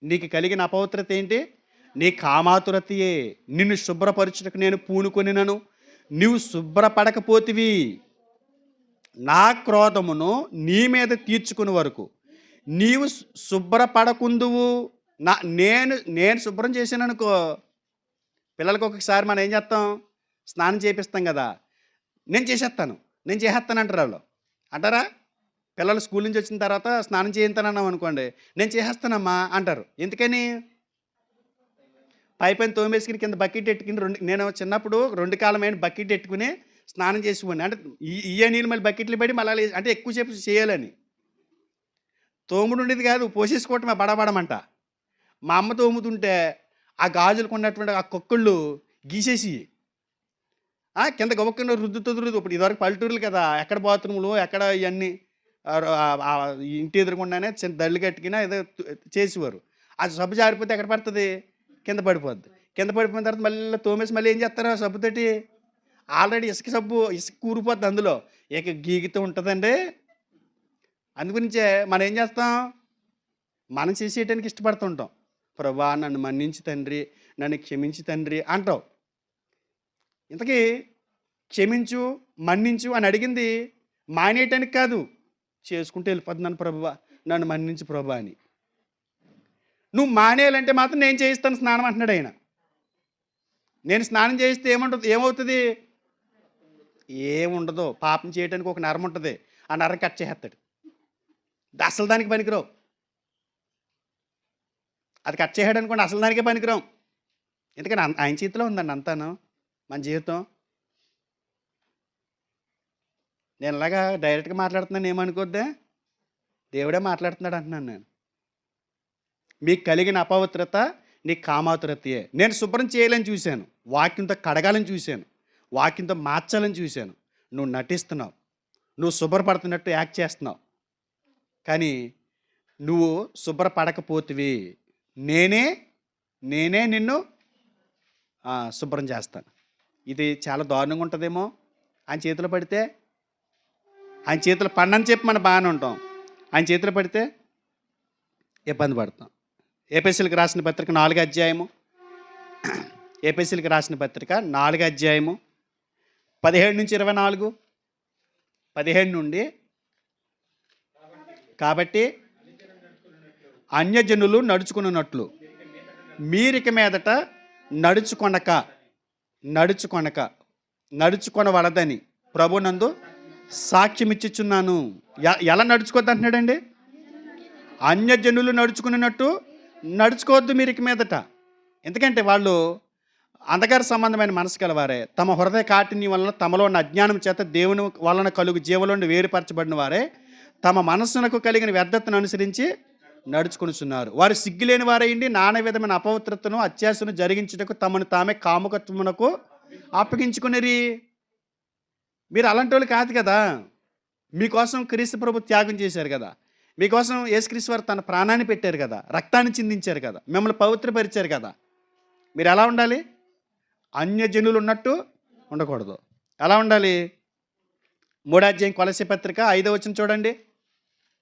నీకు కలిగిన అపవిత్రత ఏంటి? నీ కామాతురతయే. నిన్ను శుభ్రపరచుటకు నేను పూనుకొనినను నీవు శుభ్రపడకపోతివి. నా క్రోధమును నీ మీద తీర్చుకుని వరకు నీవు శుభ్రపడకుందువు. నేను శుభ్రం చేశాననుకో. పిల్లలకి ఒకసారి మనం ఏం చేస్తాం? స్నానం చేపిస్తాం కదా. నేను చేసేస్తాను అంటారు వాళ్ళు. అంటారా? పిల్లలు స్కూల్ నుంచి వచ్చిన తర్వాత స్నానం చేయించానన్నాం అనుకోండి, నేను చేసేస్తానమ్మా అంటారు. ఎందుకని? పైపైన తోమేసుకుని కింద బకెట్ ఎట్టుకుని నేను చిన్నప్పుడు 2 కాలమైన బకెట్ ఎట్టుకుని స్నానం చేసేవాడిని. అంటే ఇయ్య నీళ్ళు మళ్ళీ బకెట్లు పడి మళ్ళీ అంటే ఎక్కువసేపు చేయాలని. తోముడు ఉండేది కాదు, పోసేసుకోవటం బడబడమంట. మా అమ్మ తోముతుంటే ఆ గాజులకు ఉన్నటువంటి ఆ కొక్కుళ్ళు గీసేసి కింద గబుక్కున రుద్దుతుంది. ఇప్పుడు ఇదివరకు పల్లెటూరులు కదా, ఎక్కడ బాత్రూములు ఎక్కడ ఇవన్నీ ఇంటి ఎదురుకుండానే చిన్న దళ్ళు కట్టుకుని ఏదో చేసేవారు. అది సబ్బు జారిపోతే ఎక్కడ పడుతుంది? కింద పడిపోద్ది. కింద పడిపోయిన తర్వాత మళ్ళీ తోమేసి మళ్ళీ ఏం చేస్తారు? సబ్బుతోటి ఆల్రెడీ ఇసుక కూరిపోద్ది అందులో. ఇక గీగుతూ ఉంటుందండి. అందుగురించే మనం ఏం చేస్తాం? మనం చేసేయటానికి ఇష్టపడుతుంటాం. ప్రభువా నన్ను మన్నించి తండ్రి, నన్ను క్షమించి తండ్రి అంటావు. ఇంతకీ క్షమించు మన్నించు అని అడిగింది మానేయటానికి కాదు, చేసుకుంటూ వెళ్ళిపోతున్నాను ప్రభువా నన్ను మన్నించు ప్రభువా అని. నువ్వు మానేయాలంటే మాత్రం నేను చేయిస్తాను స్నానం అంటున్నాడు ఆయన. నేను స్నానం చేయిస్తే ఏమవుతుంది? ఏముండదు. పాపం చేయడానికి ఒక నరం ఉంటుంది. ఆ నరం కట్ చేసేస్తాడు. అసలు దానికి పనికిరావు. అది కట్ చేయడం అనుకోండి, అసలు దానికే పనికిరాం. ఎందుకని ఆయన చేతిలో ఉందండి అంతాను మన జీవితం. నేను ఇలాగా డైరెక్ట్గా మాట్లాడుతున్నాను ఏమనుకోద్దే, దేవుడే మాట్లాడుతున్నాడు అంటున్నాను నేను. మీకు కలిగిన అపవిత్రత నీ కామాతురతయే. నేను శుభ్రం చేయాలని చూశాను, వాక్యంతో కడగాలని చూశాను, వాక్యంతో మార్చాలని చూశాను. నువ్వు నటిస్తున్నావు, నువ్వు శుభ్రపడుతున్నట్టు యాక్ట్ చేస్తున్నావు. కానీ నువ్వు శుభ్రపడకపోతివి. నేనే నిన్ను శుభ్రం చేస్తాను. ఇది చాలా దారుణంగా ఉంటుందేమో ఆయన చేతిలో పడితే. ఆయన చేతిలో పడని చెప్పి మనం బాగానే ఉంటాం, ఆయన చేతిలో పడితే ఇబ్బంది పడతాం. ఏపీసీలకు రాసిన పత్రిక 4వ అధ్యాయము. ఏపీసీలకు రాసిన పత్రిక 4వ అధ్యాయము 17 నుంచి 24. 15 నుండి. కాబట్టి అన్యజనులు నడుచుకున్నట్లు మీరిక మీదట నడుచుకొనవలదని ప్రభునందు సాక్ష్యం ఇచ్చుచున్నాను. ఎలా నడుచుకోవద్దు అంటున్నాడండి? అన్యజనులు నడుచుకున్నట్టు నడుచుకోవద్దు మీరిక మీదట. ఎందుకంటే వాళ్ళు అంధకార సంబంధమైన మనసు గలవారే, తమ హృదయ కాఠిన్యం వలన తమలో ఉన్న అజ్ఞానం చేత దేవుని వలన కలుగు జీవలోని వేరుపరచబడిన వారే తమ మనస్సునకు కలిగిన వ్యర్థతను అనుసరించి నడుచుకొనుచున్నారు. వారు సిగ్గులేని వారైండి నానా విధమైన అపవిత్రతను అత్యాశను జరిగించుటకు తమను తామే కాముకత్వమునకు అప్పగించుకునేరి. మీరు అలాంటి వాళ్ళు కాదు కదా. మీకోసం క్రీస్తు ప్రభు త్యాగం చేశారు కదా. మీకోసం యేసుక్రీస్తు వారు తన ప్రాణాన్ని పెట్టారు కదా, రక్తాన్ని చిందించారు కదా, మిమ్మల్ని పవిత్రపరిచారు కదా. మీరు ఎలా ఉండాలి? అన్యజనులు ఉన్నట్టు ఉండకూడదు. ఎలా ఉండాలి? 3వ అధ్యాయం కొలస్సీ పత్రిక 5వ వచనం చూడండి.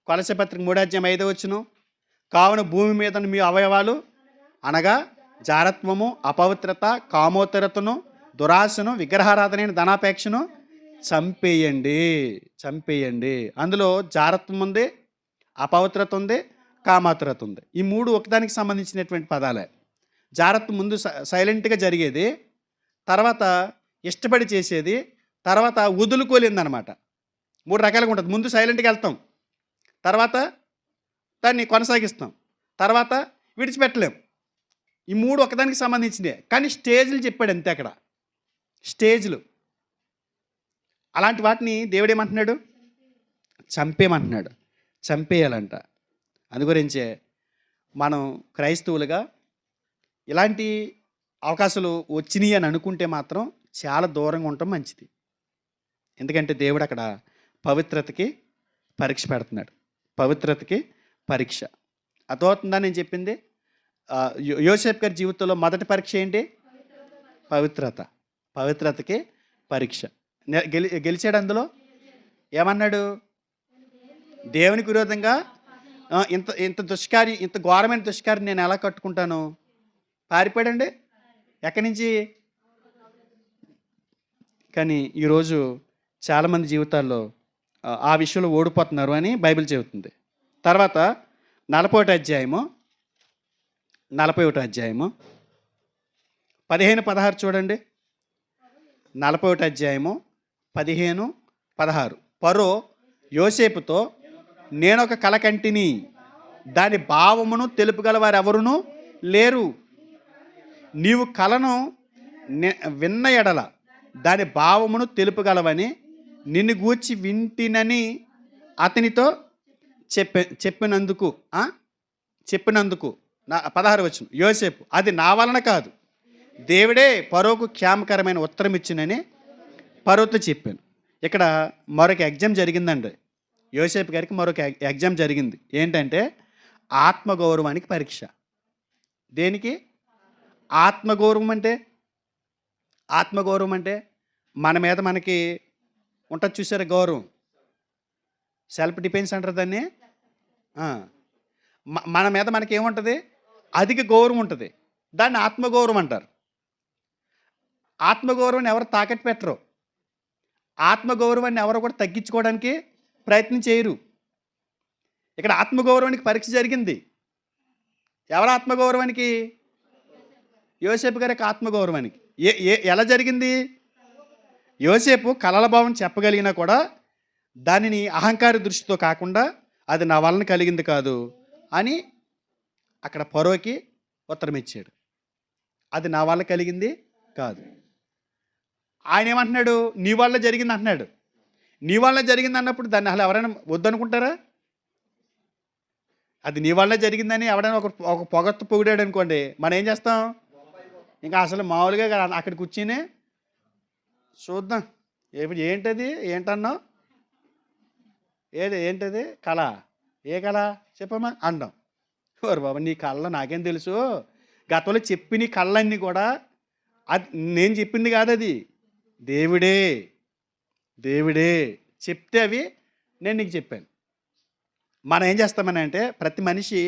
కొలస్సీ పత్రిక 3వ అధ్యాయం 5వ వచనం. కావున భూమి మీద మీ అవయవాలు అనగా జారత్వము, అపవిత్రత, కామోత్తరతను, దురాశను, విగ్రహారాధన, ధనాపేక్షను చంపేయండి. చంపేయండి. అందులో జారత్వం ఉంది, అపవిత్రత ఉంది, కామాతురత ఉంది. ఈ మూడు ఒకదానికి సంబంధించినటువంటి పదాలే. జారత్వం ముందు సైలెంట్గా జరిగేది, తర్వాత ఇష్టపడి చేసేది, తర్వాత వదులుకోలేదన్నమాట. మూడు రకాలుగా ఉంటుంది. ముందు సైలెంట్గా వెళ్తాం, తర్వాత దాన్ని కొనసాగిస్తాం, తర్వాత విడిచిపెట్టలేం. ఈ మూడు ఒకదానికి సంబంధించినవి. కానీ స్టేజ్లు చెప్పాడు అంతే అక్కడ. స్టేజ్లు అలాంటి వాటిని దేవుడు ఏమంటున్నాడు? చంపేయమంటున్నాడు. చంపేయాలంట. అందుగురించే మనం క్రైస్తవులుగా ఇలాంటి అవకాశాలు వచ్చినాయి అని అనుకుంటే మాత్రం చాలా దూరంగా ఉండటం మంచిది. ఎందుకంటే దేవుడు అక్కడ పవిత్రతకి పరీక్ష పెడుతున్నాడు. పవిత్రతకి పరీక్ష. అర్థమవుతుందా నేను చెప్పింది? యోసేపు గారి జీవితంలో మొదటి పరీక్ష ఏంటి? పవిత్రత. పవిత్రతకి పరీక్ష. గెలిచాడు. అందులో ఏమన్నాడు? దేవునికి విరోధంగా ఇంత ఇంత దుష్కారి, ఇంత ఘోరమైన దుష్కారి నేను ఎలా కట్టుకుంటాను? పారిపోయాడండి. ఎక్కడి నుంచి? కానీ ఈరోజు చాలామంది జీవితాల్లో ఆ విషయంలో ఓడిపోతున్నారు అని బైబిల్ చెబుతుంది. తర్వాత 41 అధ్యాయము 15-16 చూడండి. 41 అధ్యాయము 15-16. ఫరో యోసేపుతో, నేనొక కల కంటిని, దాని భావమును తెలుపగల వారు ఎవరునూ లేరు. నీవు కలను విన్న ఎడల దాని భావమును తెలుపగలవని నిన్ను గూర్చి వింటినని అతనితో చెప్పినందుకు 16 వచనం. యోసేపు, అది నా వలన కాదు, దేవుడే ఫరోకు క్షేమకరమైన ఉత్తరం ఇచ్చినని ఫరోతో చెప్పాను. ఇక్కడ మరొక ఎగ్జామ్ జరిగిందండి. యోసేపు గారికి మరొక ఎగ్జామ్ జరిగింది. ఏంటంటే ఆత్మగౌరవానికి పరీక్ష. దేనికి? ఆత్మగౌరవం అంటే మన మీద మనకి ఉంటుంది చూసారా గౌరవం. సెల్ఫ్ డిఫెన్స్ అంటారు దాన్ని. మన మీద మనకి ఏముంటుంది? అధిక గౌరవం ఉంటుంది. దాన్ని ఆత్మగౌరవం అంటారు. ఆత్మగౌరవాన్ని ఎవరు తాకట్టు పెట్టరు. ఆత్మగౌరవాన్ని ఎవరు కూడా తగ్గించుకోవడానికి ప్రయత్నం చేయరు. ఇక్కడ ఆత్మగౌరవానికి పరీక్ష జరిగింది. ఎవరి ఆత్మగౌరవానికి? యోసేపు గారికి ఆత్మగౌరవానికి. ఎలా జరిగింది? యోసేపు కలల భావం చెప్పగలిగినా కూడా దానిని అహంకార దృష్టితో కాకుండా అది నా వలన కలిగింది కాదు అని అక్కడ ఫరోకి ఉత్తరం ఇచ్చాడు. అది నా వల్ల కలిగింది కాదు. ఆయన ఏమంటున్నాడు? నీ వల్ల జరిగింది అంటున్నాడు. నీ వల్ల జరిగింది అన్నప్పుడు దాన్ని అసలు ఎవరైనా వద్దనుకుంటారా? అది నీ వల్ల జరిగిందని ఎవడైనా ఒక పొగత్తు పొగిడాడు అనుకోండి, మనం ఏం చేస్తాం? ఇంకా అసలు మామూలుగా అక్కడ కూర్చుని చూద్దాం, ఏంటది, ఏంటన్నావు, ఏంటది కళ, ఏ కళ చెప్పమ్మా అంటాం. ఓరు బాబా, నీ కళ్ళ నాకేం తెలుసు? గతంలో చెప్పిన కళ్ళన్నీ కూడా అది నేను చెప్పింది కాదు, అది దేవుడే చెప్తే అవి నేను నీకు చెప్పాను. మనం ఏం చేస్తామని అంటే, ప్రతి మనిషి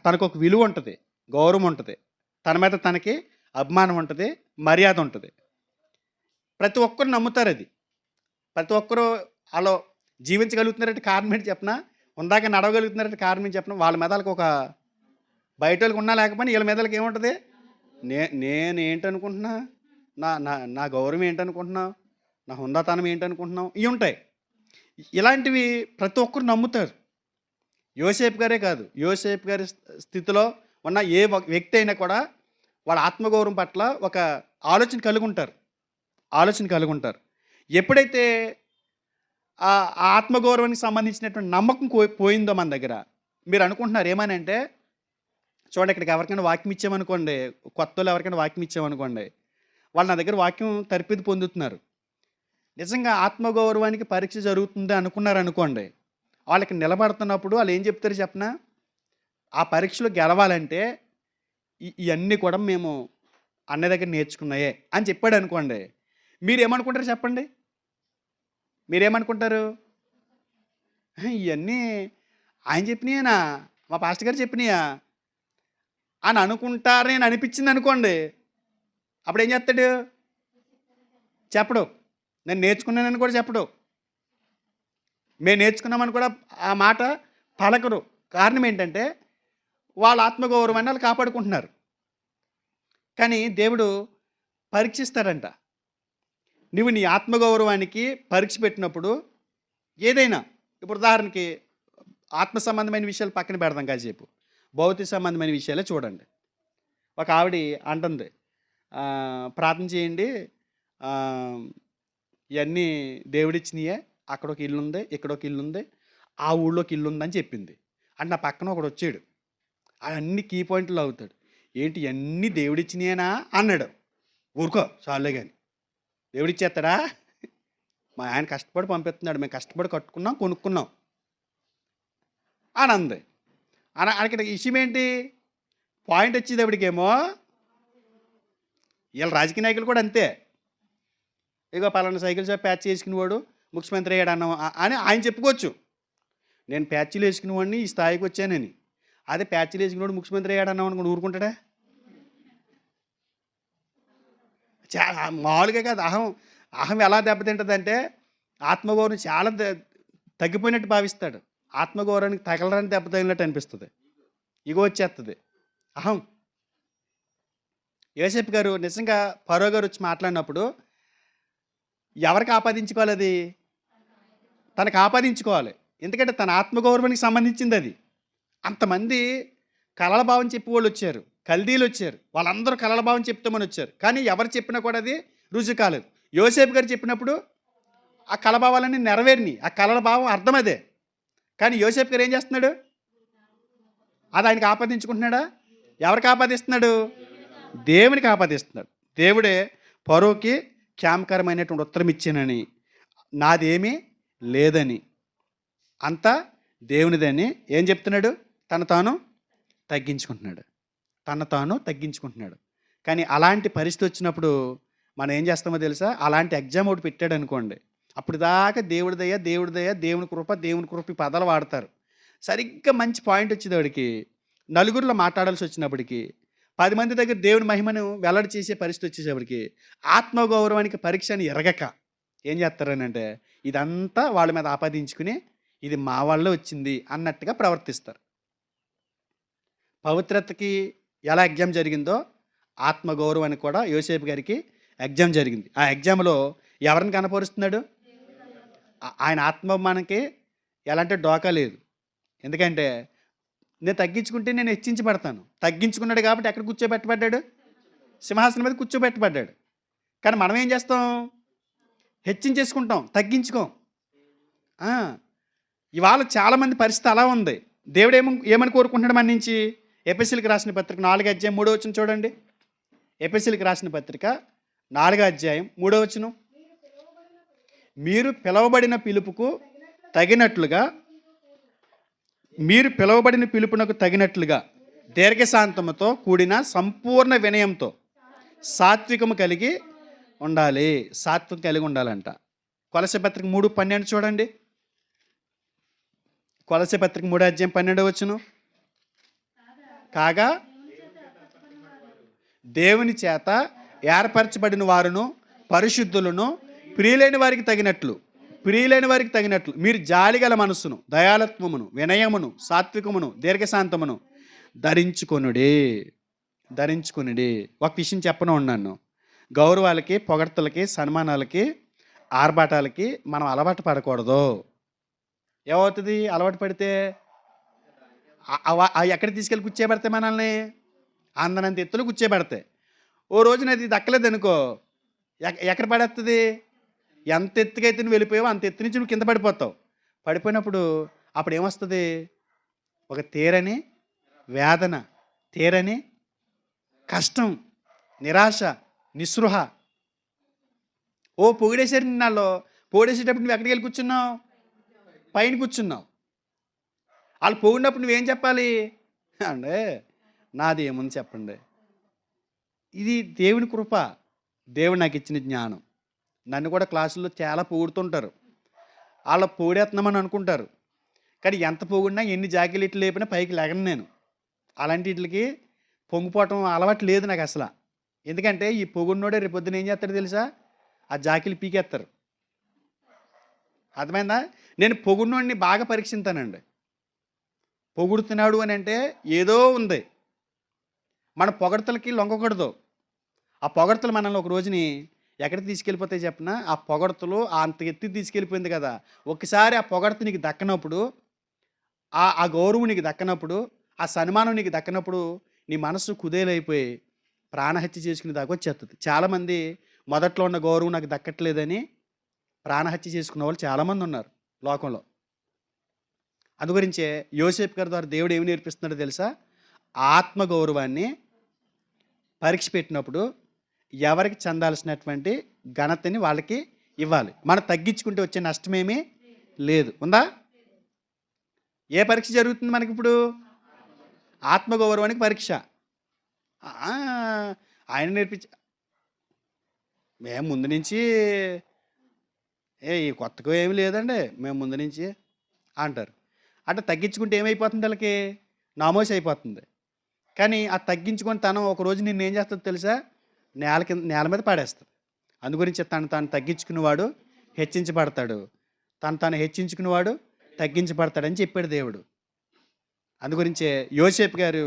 తనకు ఒక విలువ ఉంటుంది, గౌరవం ఉంటుంది, తన మీద తనకి అభిమానం ఉంటుంది, మర్యాద ఉంటుంది. ప్రతి ఒక్కరు నమ్ముతారు అది. ప్రతి ఒక్కరూ అలా జీవించగలుగుతున్నారంటే కారణం ఏంటి చెప్పనా? ఉందాక నడవగలుగుతున్నారంటే కారణం ఏంటి చెప్పనా? వాళ్ళ మీద ఒక బయట వాళ్ళకి ఉన్నా లేకపోయినా వీళ్ళ మీదకి ఏముంటుంది? నేను ఏంటనుకుంటున్నా, నా నా నా గౌరవం ఏంటనుకుంటున్నావు, నా హుందాతనం ఏంటనుకుంటున్నావు, ఇవి ఉంటాయి. ఇలాంటివి ప్రతి ఒక్కరు నమ్ముతారు. యోసేపు గారే కాదు, యోసేపు గారి స్థితిలో ఉన్న ఏ వ్యక్తి అయినా కూడా వాళ్ళ ఆత్మగౌరవం పట్ల ఒక ఆలోచన కలిగి ఉంటారు. ఎప్పుడైతే ఆ ఆత్మగౌరవానికి సంబంధించినటువంటి నమ్మకం పోయిందో మన దగ్గర, మీరు అనుకుంటున్నారు ఏమని అంటే, చూడండి, ఇక్కడికి ఎవరికైనా వాక్యం ఇచ్చామనుకోండి, కొత్త వాళ్ళు ఎవరికైనా వాక్యం ఇచ్చామనుకోండి, వాళ్ళు నా దగ్గర వాక్యం తరిపిది పొందుతున్నారు. నిజంగా ఆత్మగౌరవానికి పరీక్ష జరుగుతుంది అనుకున్నారు అనుకోండి, వాళ్ళకి నిలబడుతున్నప్పుడు వాళ్ళు ఏం చెప్తారు చెప్పనా? ఆ పరీక్షలో గెలవాలంటే ఇవన్నీ కూడా మేము అన్న దగ్గర నేర్చుకున్నాయే అని చెప్పాడు అనుకోండి, మీరేమనుకుంటారు చెప్పండి? మీరేమనుకుంటారు? ఇవన్నీ ఆయన చెప్పినాయేనా, మా పాస్టర్ గారు చెప్పినాయా, అని అనుకుంటారని అని అనిపించింది అనుకోండి, అప్పుడు ఏం చేస్తాడు? చెప్పడు. నేను నేర్చుకున్నానని కూడా చెప్పడు. మేము నేర్చుకున్నామని కూడా ఆ మాట పలకరు. కారణం ఏంటంటే వాళ్ళ ఆత్మగౌరవాన్ని వాళ్ళు కాపాడుకుంటున్నారు. కానీ దేవుడు పరీక్షిస్తాడంట. నువ్వు నీ ఆత్మగౌరవానికి పరీక్ష పెట్టినప్పుడు ఏదైనా, ఇప్పుడు ఉదాహరణకి ఆత్మ సంబంధమైన విషయాలు పక్కన పెడదాం కాసేపు, భౌతిక సంబంధమైన విషయాలే చూడండి. ఒక ఆవిడ అంటుంది, ప్రార్థన చేయండి, ఇవన్నీ దేవుడిచ్చినాయే, అక్కడ ఒక ఇల్లు ఉంది, ఇక్కడ ఒక ఇల్లు ఉంది, ఆ ఊళ్ళోకి ఇల్లు ఉందని చెప్పింది. అంటే నా పక్కన ఒకడు వచ్చాడు, అవన్నీ కీ పాయింట్లు అవుతాడు. ఏంటి ఇవన్నీ దేవుడిచ్చినాయేనా అన్నాడు. ఊరుకో చాలే కానీ, దేవుడిచ్చేస్తాడా? మా ఆయన కష్టపడి పంపిస్తున్నాడు, మేము కష్టపడి కట్టుకున్నాం, కొనుక్కున్నాం అని అంది. అక్కడ విషయం ఏంటి? పాయింట్ వచ్చేటప్పటికేమో వీళ్ళ రాజకీయ నాయకులు కూడా అంతే. ఇగో పలానా సైకిల్ షాప్ ప్యాచ్ చేసుకునేవాడు ముఖ్యమంత్రి అయ్యాడు అన్నాం అని ఆయన చెప్పుకోవచ్చు. నేను ప్యాచ్లు వేసుకునేవాడిని ఈ స్థాయికి వచ్చానని. అదే ప్యాచ్లు వేసుకునేవాడు ముఖ్యమంత్రి అయ్యాడు అన్నాం అనుకోండి, ఊరుకుంటాడా? చాలా మామూలుగా కాదు. అహం ఎలా దెబ్బతింటుందంటే ఆత్మగౌరవం చాలా తగ్గిపోయినట్టు భావిస్తాడు. ఆత్మగౌరవానికి తగలడానికి దెబ్బ తగిలినట్టు అనిపిస్తుంది. ఇగో వచ్చేస్తుంది అహం. యోసేపు గారు నిజంగా ఫరో గారు వచ్చి మాట్లాడినప్పుడు ఎవరికి ఆపాదించుకోవాలి? అది తనకు ఆపాదించుకోవాలి. ఎందుకంటే తన ఆత్మగౌరవానికి సంబంధించింది అది. అంతమంది కలల భావం చెప్పేవాళ్ళు వచ్చారు, కల్దీలు వచ్చారు, వాళ్ళందరూ కలల భావం చెప్తామని వచ్చారు. కానీ ఎవరు చెప్పినా కూడా అది రుజువు కాలేదు. యోసేపు గారు చెప్పినప్పుడు ఆ కలభావాలన్నీ నెరవేరినాయి. ఆ కలల భావం అర్థం అదే. కానీ యోసేపు గారు ఏం చేస్తున్నాడు? అది ఆయనకి ఆపాదించుకుంటున్నాడా? ఎవరికి ఆపాదిస్తున్నాడు? దేవునికి ఆపాదిస్తున్నాడు. దేవుడే ఫరోకి క్షేమకరమైనటువంటి ఉత్తరం ఇచ్చానని, నాదేమీ లేదని, అంతా దేవునిదని ఏం చెప్తున్నాడు? తను తాను తగ్గించుకుంటున్నాడు. కానీ అలాంటి పరిస్థితి వచ్చినప్పుడు మనం ఏం చేస్తామో తెలుసా? అలాంటి ఎగ్జామ్ ఒకటి పెట్టాడు అనుకోండి, అప్పుడు దాకా దేవుడి దయ, దేవుని కృప ఈ పదాలు వాడతారు. సరిగ్గా మంచి పాయింట్ వచ్చేవాడికి, నలుగురిలో మాట్లాడాల్సి వచ్చినప్పటికీ, 10 మంది దగ్గర దేవుని మహిమను వెల్లడి చేసే పరిస్థితి వచ్చేసేపటికి ఆత్మగౌరవానికి పరీక్షని ఎరగక ఏం చేస్తారనంటే ఇదంతా వాళ్ళ మీద ఆపాదించుకుని ఇది మా వల్ల వచ్చింది అన్నట్టుగా ప్రవర్తిస్తారు. పవిత్రతకి ఎలా ఎగ్జామ్ జరిగిందో ఆత్మగౌరవానికి కూడా యోసేపు గారికి ఎగ్జామ్ జరిగింది. ఆ ఎగ్జామ్లో ఎవరిని కనపరుస్తున్నాడు? ఆయన ఆత్మాభిమానానికి ఎలాంటి డోకా లేదు. ఎందుకంటే నేను తగ్గించుకుంటే నేను హెచ్చించబడతాను. తగ్గించుకున్నాడు కాబట్టి ఎక్కడ కూర్చోబెట్టబడ్డాడు? సింహాసనం మీద కూర్చోబెట్టబడ్డాడు. కానీ మనం ఏం చేస్తాం? హెచ్చించేసుకుంటాం, తగ్గించుకోం. ఇవాళ చాలామంది పరిస్థితి అలా ఉంది. దేవుడు ఏమని కోరుకుంటున్నాడు మన నుంచి? ఎఫెసీయులకు రాసిన పత్రిక 4:3 చూడండి. ఎఫెసీయులకు రాసిన పత్రిక 4:3 మీరు పిలువబడిన పిలుపునకు తగినట్లుగా దీర్ఘశాంతముతో కూడిన సంపూర్ణ వినయంతో సాత్వికము కలిగి ఉండాలంట. కొలస్సీ పత్రిక 3:12 చూడండి. కొలస్సీ పత్రిక 3:12 కాగా దేవుని చేత ఏర్పరచబడిన వారును పరిశుద్ధులను ప్రియులైన వారికి తగినట్లు మీరు జాలిగల మనస్సును, దయాలత్వమును, వినయమును, సాత్వికమును, దీర్ఘశాంతమును ధరించుకునుడి. ఒక విషయం చెప్పను ఉన్నాను. గౌరవాలకి, పొగడ్తలకి, సన్మానాలకి, ఆర్భాటాలకి మనం అలవాటు పడకూడదు. ఏమవుతుంది అలవాటు పడితే? ఎక్కడ తీసుకెళ్ళి కూర్చోబెడతాయి మనల్ని? అందనంత ఎత్తులు కూర్చోబెడతాయి. ఓ రోజున అది దక్కలేదు అనుకో, ఎక్కడ పడేస్తుంది? ఎంత ఎత్తుకైతే నువ్వు వెళ్ళిపోయావో అంత ఎత్తు నుంచి నువ్వు కింద పడిపోతావు. పడిపోయినప్పుడు అప్పుడు ఏమొస్తుంది? ఒక తీరని వేదన, తీరని కష్టం, నిరాశ, నిస్పృహ. పొగిడేసారు నిన్నాళ్ళు. పొగిడేసేటప్పుడు నువ్వు ఎక్కడికి వెళ్ళి కూర్చున్నావు? పైన కూర్చున్నావు. వాళ్ళు పొగిడినప్పుడు నువ్వేం చెప్పాలి? అంటే నాది ఏముంది చెప్పండి. ఇది దేవుని కృప, దేవుడు నాకు ఇచ్చిన జ్ఞానం. నన్ను కూడా క్లాసుల్లో చాలా పొగుడుతుంటారు. వాళ్ళ పొగిడేస్తున్నామని అనుకుంటారు. కానీ ఎంత పొగిడినా, ఎన్ని జాకెట్లు లేపినా పైకి లెగను నేను. అలాంటి వీటికి పొంగిపోవటం అలవాటు లేదు నాకు అసలు. ఎందుకంటే ఈ పొగుడునోడే రేపు పొద్దున ఏం చేస్తాడో తెలుసా? ఆ జాకీలు పీకేస్తారు. అర్థమైందా? నేను పొగుడునోడిని బాగా పరీక్షిస్తానండి. పొగుడుతున్నాడు అని అంటే ఏదో ఉంది. మన పొగడ్తలకి లొంగకూడదు. ఆ పొగడ్తలు మనల్ని ఒక రోజుని ఎక్కడికి తీసుకెళ్ళిపోతాయి చెప్పనా? ఆ పొగడ్తలు అంత ఎత్తుకి తీసుకెళ్ళిపోయింది కదా! ఒక్కసారి ఆ పొగడ్త నీకు దక్కనప్పుడు, ఆ గౌరవం నీకు దక్కనప్పుడు, ఆ సన్మానం నీకు దక్కనప్పుడు, నీ మనసు కుదేలైపోయి ప్రాణహత్య చేసుకునే దాకా వచ్చేస్తది. చాలామంది మొదట్లో ఉన్న గౌరవం నాకు దక్కట్లేదని ప్రాణహత్య చేసుకున్న వాళ్ళు చాలామంది ఉన్నారు లోకంలో. అందుగురించే యోసేపు గారి ద్వారా దేవుడు ఏమి నేర్పిస్తున్నాడో తెలుసా? ఆత్మ గౌరవాన్ని పరీక్ష పెట్టినప్పుడు ఎవరికి చెందాల్సినటువంటి ఘనతని వాళ్ళకి ఇవ్వాలి. మనం తగ్గించుకుంటే వచ్చే నష్టమేమీ లేదు. ఉందా? ఏ పరీక్ష జరుగుతుంది మనకిప్పుడు? ఆత్మగౌరవానికి పరీక్ష. ఆ! ఆయన మేము ముందు నుంచి ఈ కొత్తగా ఏమి లేదండి. మేము ముందు నుంచి అంటారు. అంటే తగ్గించుకుంటే ఏమైపోతుంది ఆళ్ళకి? నామోషి అయిపోతుంది. కానీ ఆ తగ్గించుకొని తనం ఒకరోజు నిన్నేం చేస్తదో తెలుసా? నేల మీద పడేస్తది. అందుగురించి తను తాను తగ్గించుకునేవాడు హెచ్చించబడతాడు. తను తాను హెచ్చించుకునేవాడు తగ్గించబడతాడని చెప్పాడు దేవుడు. అందుగురించే యోసేపు గారు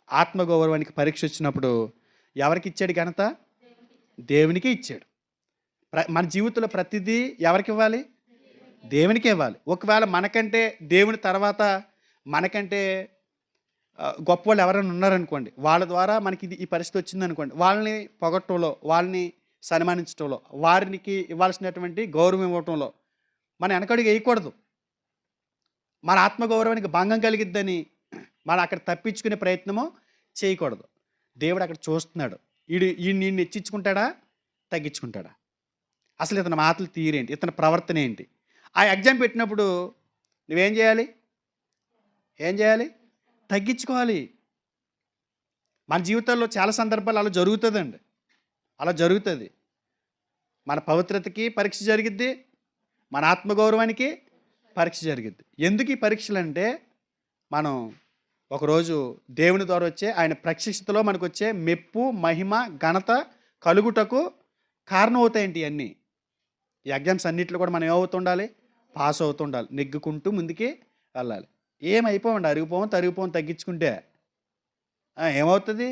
ఆత్మగౌరవానికి పరీక్ష వచ్చినప్పుడు ఎవరికిచ్చాడు ఘనత? దేవునికే ఇచ్చాడు. మన జీవితంలో ప్రతిదీ ఎవరికివ్వాలి? దేవునికే ఇవ్వాలి. ఒకవేళ మనకంటే దేవుని తర్వాత మనకంటే గొప్పోళ్ళు ఎవరైనా ఉన్నారనుకోండి, వాళ్ళ ద్వారా మనకి ఈ పరిస్థితి వచ్చిందనుకోండి, వాళ్ళని పొగట్టంలో, వాళ్ళని సన్మానించటంలో, వారికి ఇవ్వాల్సినటువంటి గౌరవం ఇవ్వటంలో మనం వెనకడుగు వేయకూడదు. మన ఆత్మగౌరవానికి భంగం కలిగిద్దని మనం అక్కడ తప్పించుకునే ప్రయత్నము చేయకూడదు. దేవుడు అక్కడ చూస్తున్నాడు. ఈడు నిన్ను హెచ్చించుకుంటాడా? తగ్గించుకుంటాడా? అసలు ఇతని మాటలు తీరేంటి? ఇతని ప్రవర్తన ఏంటి? ఆ ఎగ్జామ్ పెట్టినప్పుడు నువ్వేం చేయాలి? ఏం చేయాలి? తగ్గించుకోవాలి. మన జీవితాల్లో చాలా సందర్భాలు అలా జరుగుతుందండి. అలా జరుగుతుంది. మన పవిత్రతకి పరీక్ష జరిగిద్ది. మన ఆత్మగౌరవానికి పరీక్ష జరిగిద్ది. ఎందుకు ఈ పరీక్షలంటే, మనం ఒకరోజు దేవుని ద్వారా వచ్చే ఆయన ప్రత్యక్షతలో మనకు వచ్చే మెప్పు, మహిమ, ఘనత కలుగుటకు కారణం అవుతాయండి ఇవన్నీ. ఈ ఎగ్జామ్స్ అన్నిట్లో కూడా మనం ఏమవుతుండాలి? పాస్ అవుతుండాలి. నెగ్గుకుంటూ ముందుకి వెళ్ళాలి. ఏమైపోవండి, తరిగిపోవం తగ్గించుకుంటే. ఏమవుతుంది?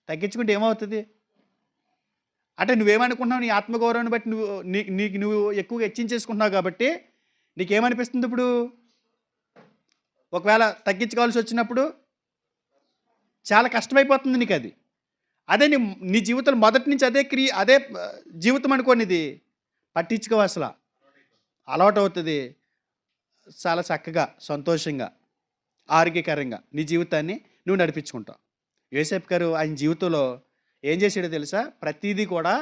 తగ్గించుకుంటే ఏమవుతుంది? అంటే నువ్వేమనుకుంటున్నావు? నీ ఆత్మగౌరవాన్ని బట్టి నీకు నువ్వు ఎక్కువగా హెచ్చించేసుకుంటున్నావు కాబట్టి నీకేమనిపిస్తుంది ఇప్పుడు? ఒకవేళ తగ్గించుకోవాల్సి వచ్చినప్పుడు చాలా కష్టమైపోతుంది నీకు అది. అదే నీ జీవితంలో మొదటి నుంచి అదే జీవితం అనుకోని ఇది పట్టించుకోవు అసలు. అలవాటు అవుతుంది. చాలా చక్కగా, సంతోషంగా, ఆరోగ్యకరంగా నీ జీవితాన్ని నువ్వు నడిపించుకుంటావు. యోసేపు గారు ఆయన జీవితంలో ఏం చేసాడో తెలుసా? ప్రతిదీ కూడా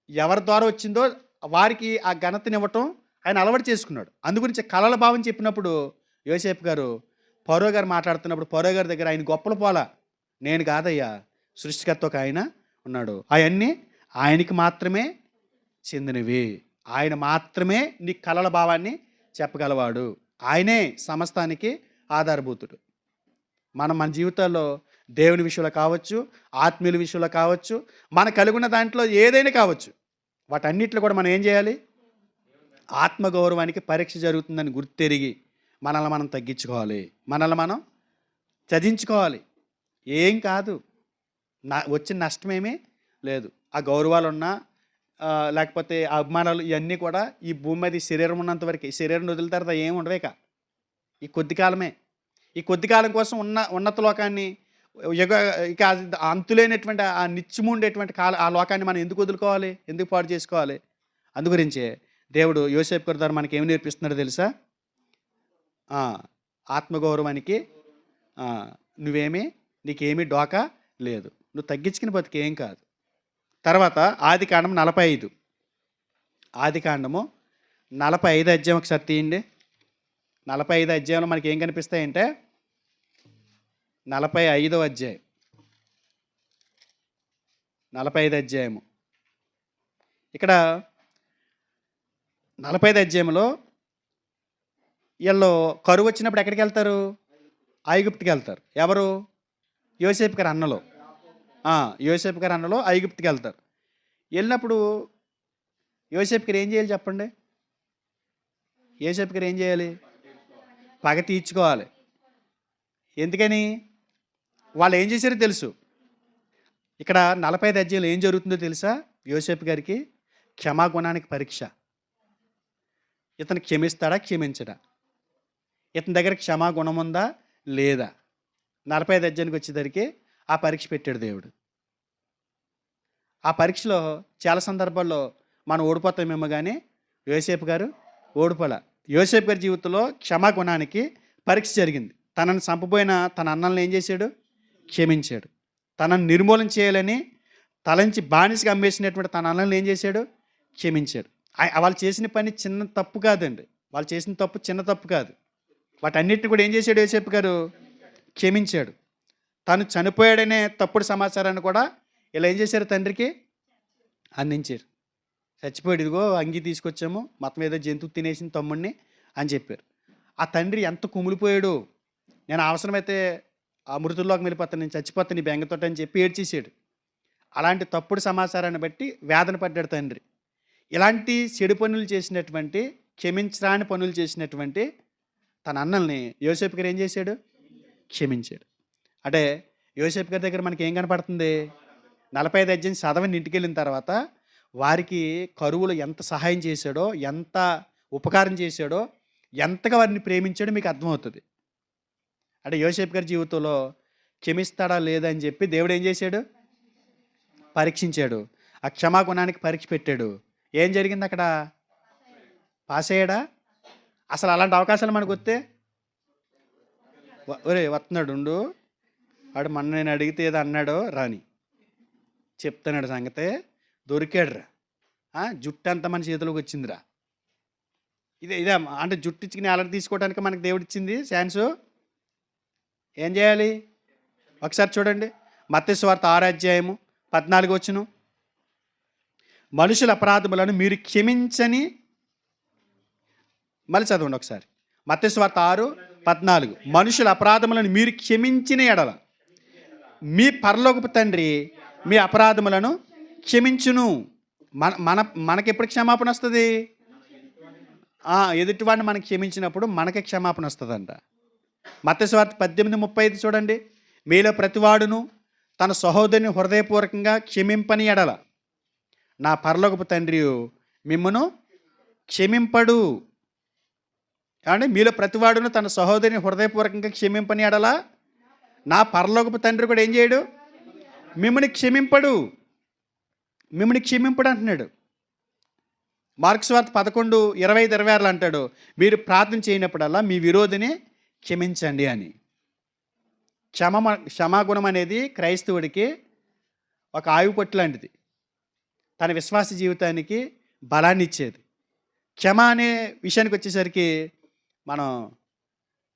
ఎవరి ద్వారా వచ్చిందో వారికి ఆ ఘనతనివ్వటం ఆయన అలవాటు చేసుకున్నాడు. అందుగురించి కలల భావం చెప్పినప్పుడు యోసేపు గారు ఫరో గారు మాట్లాడుతున్నప్పుడు ఫరో గారి దగ్గర ఆయన గొప్పలు పోలా, నేను కాదయ్యా, సృష్టికర్త ఒక ఆయన ఉన్నాడు, అవన్నీ ఆయనకి మాత్రమే చెందినవి, ఆయన మాత్రమే నీ కలల భావాన్ని చెప్పగలవాడు, ఆయనే సమస్తానికి ఆధారభూతుడు. మన జీవితాల్లో దేవుని విషయంలో కావచ్చు, ఆత్మీయుల విషయంలో కావచ్చు, మన కలిగిన దాంట్లో ఏదైనా కావచ్చు, వాటన్నిటిలో కూడా మనం ఏం చేయాలి? ఆత్మగౌరవానికి పరీక్ష జరుగుతుందని గుర్తెరిగి మనల్ని మనం తగ్గించుకోవాలి, మనల్ని మనం త్యజించుకోవాలి. ఏం కాదు, వచ్చిన నష్టమేమీ లేదు. ఆ గౌరవాలున్నా లేకపోతే ఆ అభిమానాలు ఇవన్నీ కూడా ఈ భూమి మీద ఈ శరీరం ఉన్నంత వరకు, ఈ శరీరం వదిలిన తర్వాత ఏమి ఉండవేక. ఈ కొద్ది కాలమే. ఈ కొద్ది కాలం కోసం ఉన్నత లోకాన్ని ఇక అంతులేనటువంటి ఆ నిత్యము ఉండేటువంటి ఆ లోకాన్ని మనం ఎందుకు వదులుకోవాలి? ఎందుకు పాడు చేసుకోవాలి? అందుగురించే దేవుడు యోసేపు గారి ద్వారా మనకి ఏమి నేర్పిస్తున్నాడో తెలుసా? ఆత్మగౌరవానికి నీకేమీ డోకా లేదు, నువ్వు తగ్గించుకుని బతికి ఏం కాదు. తర్వాత ఆదికాండం 45, ఆదికాండము 45 అధ్యాయం ఒకసారి తీయండి. 45 అధ్యాయంలో మనకి ఏం కనిపిస్తాయంటే, 45వ అధ్యాయం, 45 అధ్యాయము. ఇక్కడ 45 అధ్యాయంలో వీళ్ళు కరువు వచ్చినప్పుడు ఎక్కడికి వెళ్తారు? ఐగుప్తుకి వెళ్తారు. ఎవరు? యోసేపు గారి అన్నలో. ఆ! యోసేపు గారి అన్నలో ఐగుప్తుకి వెళ్తారు. వెళ్ళినప్పుడు యోసేపు గారు ఏం చేయాలి చెప్పండి? యోసేపు గారు ఏం చేయాలి? పగ తీర్చుకోవాలి. ఎందుకని? వాళ్ళు ఏం చేశారో తెలుసు. ఇక్కడ 45 అధ్యాయంలో ఏం జరుగుతుందో తెలుసా? యోసేపు గారికి క్షమాగుణానికి పరీక్ష. ఇతను క్షమిస్తాడా? క్షమించడా? ఇతని దగ్గర క్షమాగుణం ఉందా? లేదా? 45 అధ్యాయానికి వచ్చేసరికి ఆ పరీక్ష పెట్టాడు దేవుడు. ఆ పరీక్షలో చాలా సందర్భాల్లో మనం ఓడిపోతామేమో కానీ యోసేపు గారు ఓడిపోలే. యోసేపు గారి జీవితంలో క్షమాగుణానికి పరీక్ష జరిగింది. తనను చంపబోయిన తన అన్నల్ని ఏం చేశాడు? క్షమించాడు. తనను నిర్మూలన చేయాలని తలంచి బానిసగా అమ్మేసినటువంటి తన అన్నల్ని ఏం చేశాడు? క్షమించాడు. వాళ్ళు చేసిన పని చిన్న తప్పు కాదండి. వాళ్ళు చేసిన తప్పు చిన్న తప్పు కాదు. వాటన్నిటిని కూడా ఏం చేశాడు యోసేపు గారు? క్షమించాడు. తను చనిపోయాడనే తప్పుడు సమాచారాన్ని కూడా ఇలా ఏం చేశారు? తండ్రికి అందించారు. చచ్చిపోయాడు, ఇదిగో అంగి తీసుకొచ్చాము, మొత్తం ఏదో జంతువు తినేసిన తమ్ముడిని అని చెప్పారు. ఆ తండ్రి ఎంత కుమిలిపోయాడు. నేను అవసరమైతే ఆ మృతుల్లోకి వెళ్ళిపోతాను, నేను చచ్చిపోతాను నీ బెంగతోటి అని చెప్పి ఏడ్చేసాడు. అలాంటి తప్పుడు సమాచారాన్ని బట్టి వేదన పడ్డాడు తండ్రి. ఇలాంటి చెడు పనులు చేసినటువంటి, క్షమించరాని పనులు చేసినటువంటి తన అన్నల్ని యోసేపు గారు ఏం చేశాడు? క్షమించాడు. అంటే యోసేపు గారి దగ్గర మనకి ఏం కనపడుతుంది? 45 అధ్యాయం చదవని ఇంటికి వెళ్ళిన తర్వాత వారికి కరువులో ఎంత సహాయం చేశాడో, ఎంత ఉపకారం చేశాడో, ఎంతగా వారిని ప్రేమించాడో మీకు అర్థమవుతుంది. అంటే యోసేపు గారి జీవితంలో క్షమిస్తాడా లేదా అని చెప్పి దేవుడు ఏం చేశాడు? పరీక్షించాడు. ఆ క్షమాగుణానికి పరీక్ష పెట్టాడు. ఏం జరిగింది అక్కడ? పాస్ అయ్యాడా? అసలు అలాంటి అవకాశాలు మనకు వస్తే ఒరే వస్తున్నాడు ఉండు, వాడు మొన్న నేను అడిగితే ఏదో అన్నాడో రాని చెప్తున్నాడు సంగతే, దొరికాడురా, జుట్టు అంతా మన చేతిలోకి వచ్చిందిరా. ఇదే అంటే జుట్టు ఇచ్చుకుని అలర్ట్ తీసుకోవడానికి మనకు దేవుడు ఇచ్చింది ఛాన్సు. ఏం చేయాలి? ఒకసారి చూడండి, మత్తయి సువార్త 6 అధ్యాయము 14 వచనం. మనుషుల అపరాధములను మీరు క్షమించని, మళ్ళీ చదవండి ఒకసారి. మత్తయి సువార్త 6:14. మనుషుల అపరాధములను మీరు క్షమించిన ఎడల మీ పరలోకపు తండ్రి మీ అపరాధములను క్షమించును. మనకెప్పుడు క్షమాపణ వస్తుంది? ఎదుటివాడిని మనకి క్షమించినప్పుడు మనకి క్షమాపణ వస్తుందంట. మత్తయి సువార్త 18:35 చూడండి. మీలో ప్రతివాడును తన సహోదరుని హృదయపూర్వకంగా క్షమింపని ఎడల నా పరలోకపు తండ్రి మిమ్మును క్షమింపడు. అంటే మీలో ప్రతివాడును తన సహోదరిని హృదయపూర్వకంగా క్షమింపని ఎడల నా పరలోకపు తండ్రి కూడా ఏం చేయడు? మిమ్మల్ని క్షమింపడు. మిమ్మల్ని క్షమింపడు అంటున్నాడు. మార్కు సువార్త 11:25-26 అంటాడు, మీరు ప్రార్థన చేయనప్పుడల్లా మీ విరోధిని క్షమించండి అని. క్షమాగుణం అనేది క్రైస్తవుడికి ఒక ఆయుపట్టు లాంటిది. తన విశ్వాస జీవితానికి బలాన్ని ఇచ్చేది. క్షమ అనే విషయానికి వచ్చేసరికి మనం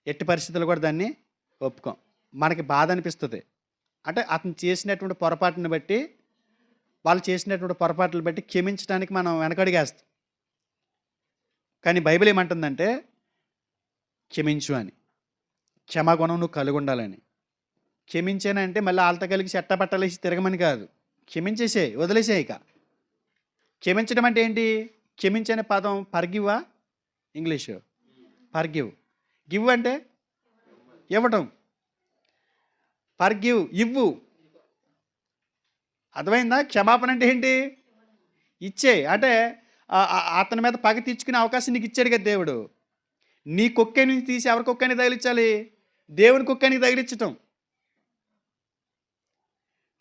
ఎట్టి పరిస్థితుల్లో కూడా దాన్ని ఒప్పుకోం. మనకి బాధ అనిపిస్తుంది. అంటే అతను చేసినటువంటి పొరపాటుని బట్టి, వాళ్ళు చేసినటువంటి పొరపాట్లను బట్టి క్షమించడానికి మనం వెనకడిగేస్తాం. కానీ బైబిల్ ఏమంటుందంటే క్షమించు అని. క్షమాగుణం నువ్వు కలిగి ఉండాలని. క్షమించానంటే మళ్ళీ వాళ్ళతో కలిగి చెట్టపట్టలేసి తిరగమని కాదు. క్షమించేసేయి, వదిలేసేయి. ఇక క్షమించడం అంటే ఏంటి? క్షమించనే పదం ఫర్గివా? English forgive. గివ్ అంటే ఇవ్వటం. ఫర్గివ్ ఇవ్వు. అర్థమైందా? క్షమాపణ అంటే ఏంటి? ఇచ్చే. అంటే అతని మీద పగ తీర్చుకునే అవకాశం నీకు ఇచ్చాడు కదా దేవుడు. నీ కుక్క నుంచి తీసి ఎవరి కుక్కని తగిలించాలి? దేవుని కుక్కనికి తగిలించటం.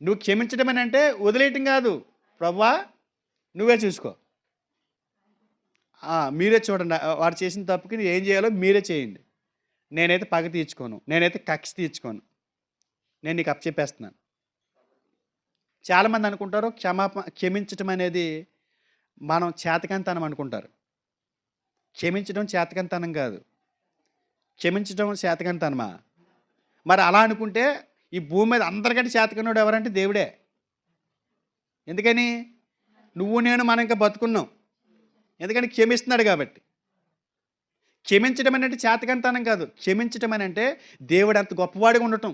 నువ్వు క్షమించడం అని అంటే వదిలేయటం కాదు. ప్రభువా నువ్వే చూసుకో, మీరే చూడండి, వాడు చేసిన తప్పుకి ఏం చేయాలో మీరే చేయండి. నేనైతే పగ తీర్చుకోను, నేనైతే కక్ష తీర్చుకోను, నేను నీకు అప్పచెప్పేస్తున్నాను. చాలామంది అనుకుంటారు క్షమించటం అనేది మనం చేతకంతనం అనుకుంటారు. క్షమించడం చేతకంతనం కాదు. క్షమించడం చేతకంతనమా? మరి అలా అనుకుంటే ఈ భూమి మీద అందరికంటే చేతకన్నాడు ఎవరంటే దేవుడే. ఎందుకని? నువ్వు నేను మనం ఇంకా బతుకున్నాం. ఎందుకని? క్షమిస్తున్నాడు కాబట్టి. క్షమించడం అనేది చేతకంతనం కాదు. క్షమించటం అని అంటే దేవుడు అంత గొప్పవాడిగా ఉండటం.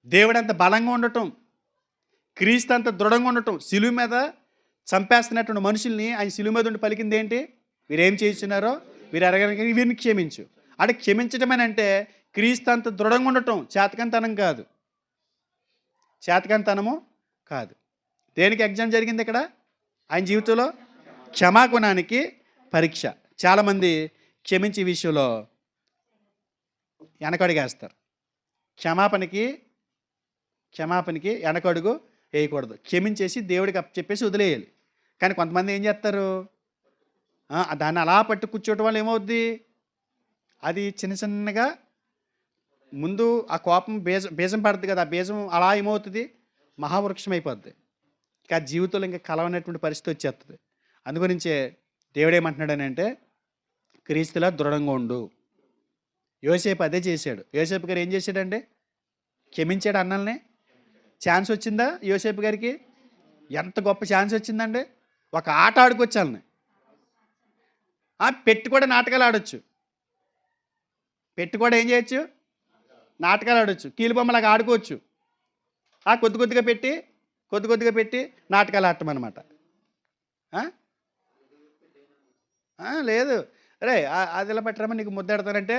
దేవుడు అంత బలంగా ఉండటం, క్రీస్తు అంత దృఢంగా ఉండటం, శిలువ మీద చంపేస్తున్నటువంటి మనుషుల్ని ఆయన శిలువ మీద ఉండి పలికింది ఏంటి? వీరేం చేస్తున్నారో వీరు ఎరగని వీరిని క్షమించు. అంటే క్షమించడం అని అంటే క్రీస్తు అంత దృఢంగా ఉండటం, చేతకంతనం కాదు, చేతకంతనము కాదు. దేనికి ఎగ్జామ్ జరిగింది ఇక్కడ ఆయన జీవితంలో? క్షమాగుణానికి పరీక్ష. చాలామంది క్షమించే విషయంలో వెనకడుగేస్తారు. క్షమాపణకి వెనకడుగు వేయకూడదు. క్షమించేసి దేవుడికి చెప్పేసి వదిలేయాలి. కానీ కొంతమంది ఏం చేస్తారు? దాన్ని అలా పట్టు కూర్చోవటం వల్ల ఏమవుద్ది? అది చిన్న చిన్నగా ముందు ఆ కోపం బీజం పడుతుంది కదా, ఆ బీజం అలా ఏమవుతుంది? మహావృక్షం అయిపోద్ది. ఇంకా జీవితంలో ఇంకా కలవనటువంటి పరిస్థితి వచ్చేస్తుంది. అందుగురించే దేవుడు ఏమంటున్నాడని అంటే క్రీస్తులా దృఢంగా ఉండు. యోసేపు అదే చేశాడు. యోసేపు గారు ఏం చేశాడంటే క్షమించాడు అన్నల్ని. ఛాన్స్ వచ్చిందా యోసేపు గారికి? ఎంత గొప్ప ఛాన్స్ వచ్చిందండి. ఒక ఆట ఆడుకోవచ్చు వాళ్ళని. పెట్టి కూడా నాటకాలు ఆడొచ్చు. పెట్టి కూడా ఏం చేయొచ్చు? నాటకాలు ఆడొచ్చు. కీలుబొమ్మలాగా ఆడుకోవచ్చు. కొద్ది కొద్దిగా పెట్టి నాటకాలు ఆడటం అనమాట. లేదు రే అది ఇలా పెట్టరమ్మా నీకు ముద్ద పెడతానంటే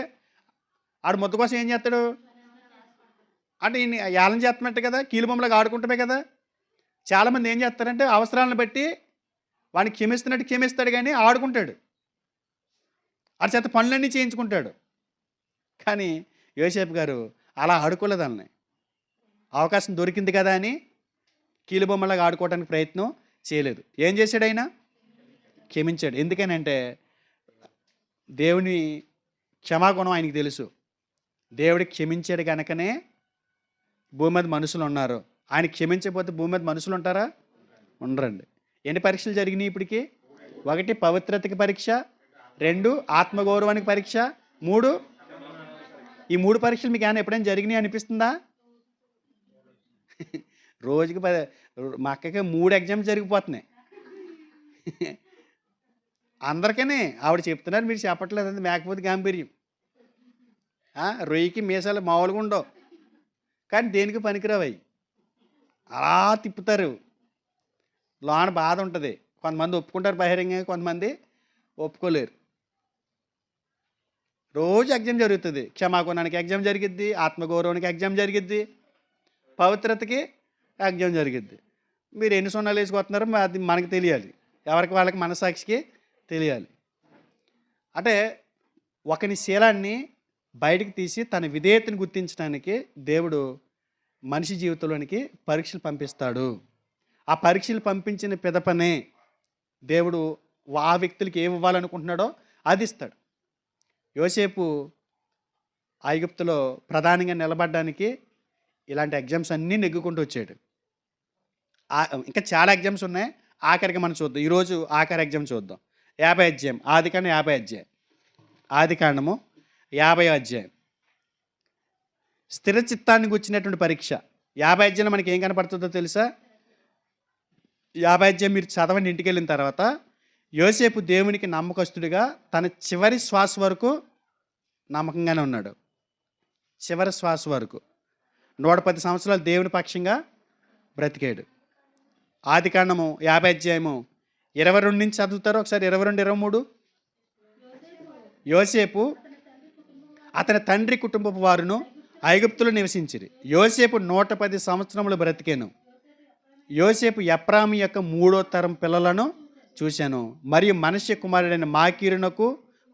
ఆడు ముద్ద కోసం ఏం చేస్తాడు? అంటే ఈయన ఏలం చేస్తున్నట్టు కదా, కీలుబొమ్మలాగా ఆడుకుంటామే కదా. చాలామంది ఏం చేస్తారంటే అవసరాలను బట్టి వాడిని క్షమిస్తున్నట్టు క్షమిస్తాడు, కానీ ఆడుకుంటాడు. ఆ చేత పనులన్నీ చేయించుకుంటాడు. కానీ యోసేపు గారు అలా ఆడుకోలేదు. వాళ్ళని అవకాశం దొరికింది కదా అని కీలుబొమ్మలాగా ఆడుకోవడానికి ప్రయత్నం చేయలేదు. ఏం చేశాడు? ఆయన క్షమించాడు. ఎందుకనంటే దేవుని క్షమాగుణం ఆయనకి తెలుసు. దేవుడికి క్షమించాడు కనుకనే భూమి మీద మనుషులు ఉన్నారు. ఆయన క్షమించకపోతే భూమి మీద మనుషులు ఉంటారా? ఉండరండి. ఎన్ని పరీక్షలు జరిగినాయి ఇప్పటికి? 1 పవిత్రతకి పరీక్ష, 2 ఆత్మగౌరవానికి పరీక్ష, 3 ఈ 3 పరీక్షలు మీకు ఏమైనా ఎప్పుడైనా జరిగినాయి అనిపిస్తుందా? రోజుకి మా అక్కకి 3 ఎగ్జామ్స్ జరిగిపోతున్నాయి. అందరికనే ఆవిడ చెప్తున్నారు, మీరు చెప్పట్లేదండి. మేకపోతే గాంభీర్యం. రొయ్యకి మీసాలు మామూలుగా ఉండవు, కానీ దేనికి పనికిరావు. అవి అలా తిప్పుతారు. లోన బాధ ఉంటుంది. కొంతమంది ఒప్పుకుంటారు బహిరంగంగా, కొంతమంది ఒప్పుకోలేరు. రోజు ఎగ్జామ్ జరుగుతుంది. క్షమాగుణానికి ఎగ్జామ్ జరిగిద్ది, ఆత్మగౌరవానికి ఎగ్జామ్ జరిగిద్ది, పవిత్రతకి ఎగ్జామ్ జరిగిద్ది. మీరు ఎన్ని సున్నాలు వేసుకొస్తున్నారో అది మనకు తెలియాలి, ఎవరికి వాళ్ళకి మనసాక్షికి తెలియాలి. అంటే ఒకని శీలాన్ని బయటికి తీసి తన విధేయతను గుర్తించడానికి దేవుడు మనిషి జీవితంలోనికి పరీక్షలు పంపిస్తాడు. ఆ పరీక్షలు పంపించిన పిదపనే దేవుడు ఆ వ్యక్తులకి ఏమి ఇవ్వాలనుకుంటున్నాడో అది ఇస్తాడు. యోసేపు ఐగుప్తులో ప్రధానంగా నిలబడడానికి ఇలాంటి ఎగ్జామ్స్ అన్నీ నెగ్గుకుంటూ వచ్చాడు. ఇంకా చాలా ఎగ్జామ్స్ ఉన్నాయి. ఆఖరికి మనం చూద్దాం. ఈరోజు ఆఖరి ఎగ్జామ్ చూద్దాం. 50 అధ్యాయం, ఆదికాండం 50 అధ్యాయం, ఆదికాండము 50 అధ్యాయం. స్థిర చిత్తాన్ని గుర్చినటువంటి పరీక్ష. 50 అధ్యాయంలో మనకి ఏం కనపడుతుందో తెలుసా? 50 అధ్యాయం మీరు చదవండి ఇంటికి వెళ్ళిన తర్వాత. యోసేపు దేవునికి నమ్మకస్తుడిగా తన చివరి శ్వాస వరకు నమ్మకంగానే ఉన్నాడు. చివరి శ్వాస వరకు 110 సంవత్సరాలు దేవుని పక్షంగా బ్రతికాడు. ఆదికాండము 50 అధ్యాయము 22 నుంచి చదువుతారు ఒకసారి. 22, 23. యోసేపు అతని తండ్రి కుటుంబపు వారును ఐగుప్తులో నివసించిరి. యోసేపు 110 సంవత్సరములు బ్రతికాను. యోసేపు ఎఫ్రాము యొక్క 3వ తరం పిల్లలను చూశాను. మరియు మనష్య కుమారుడైన మాకీరునకు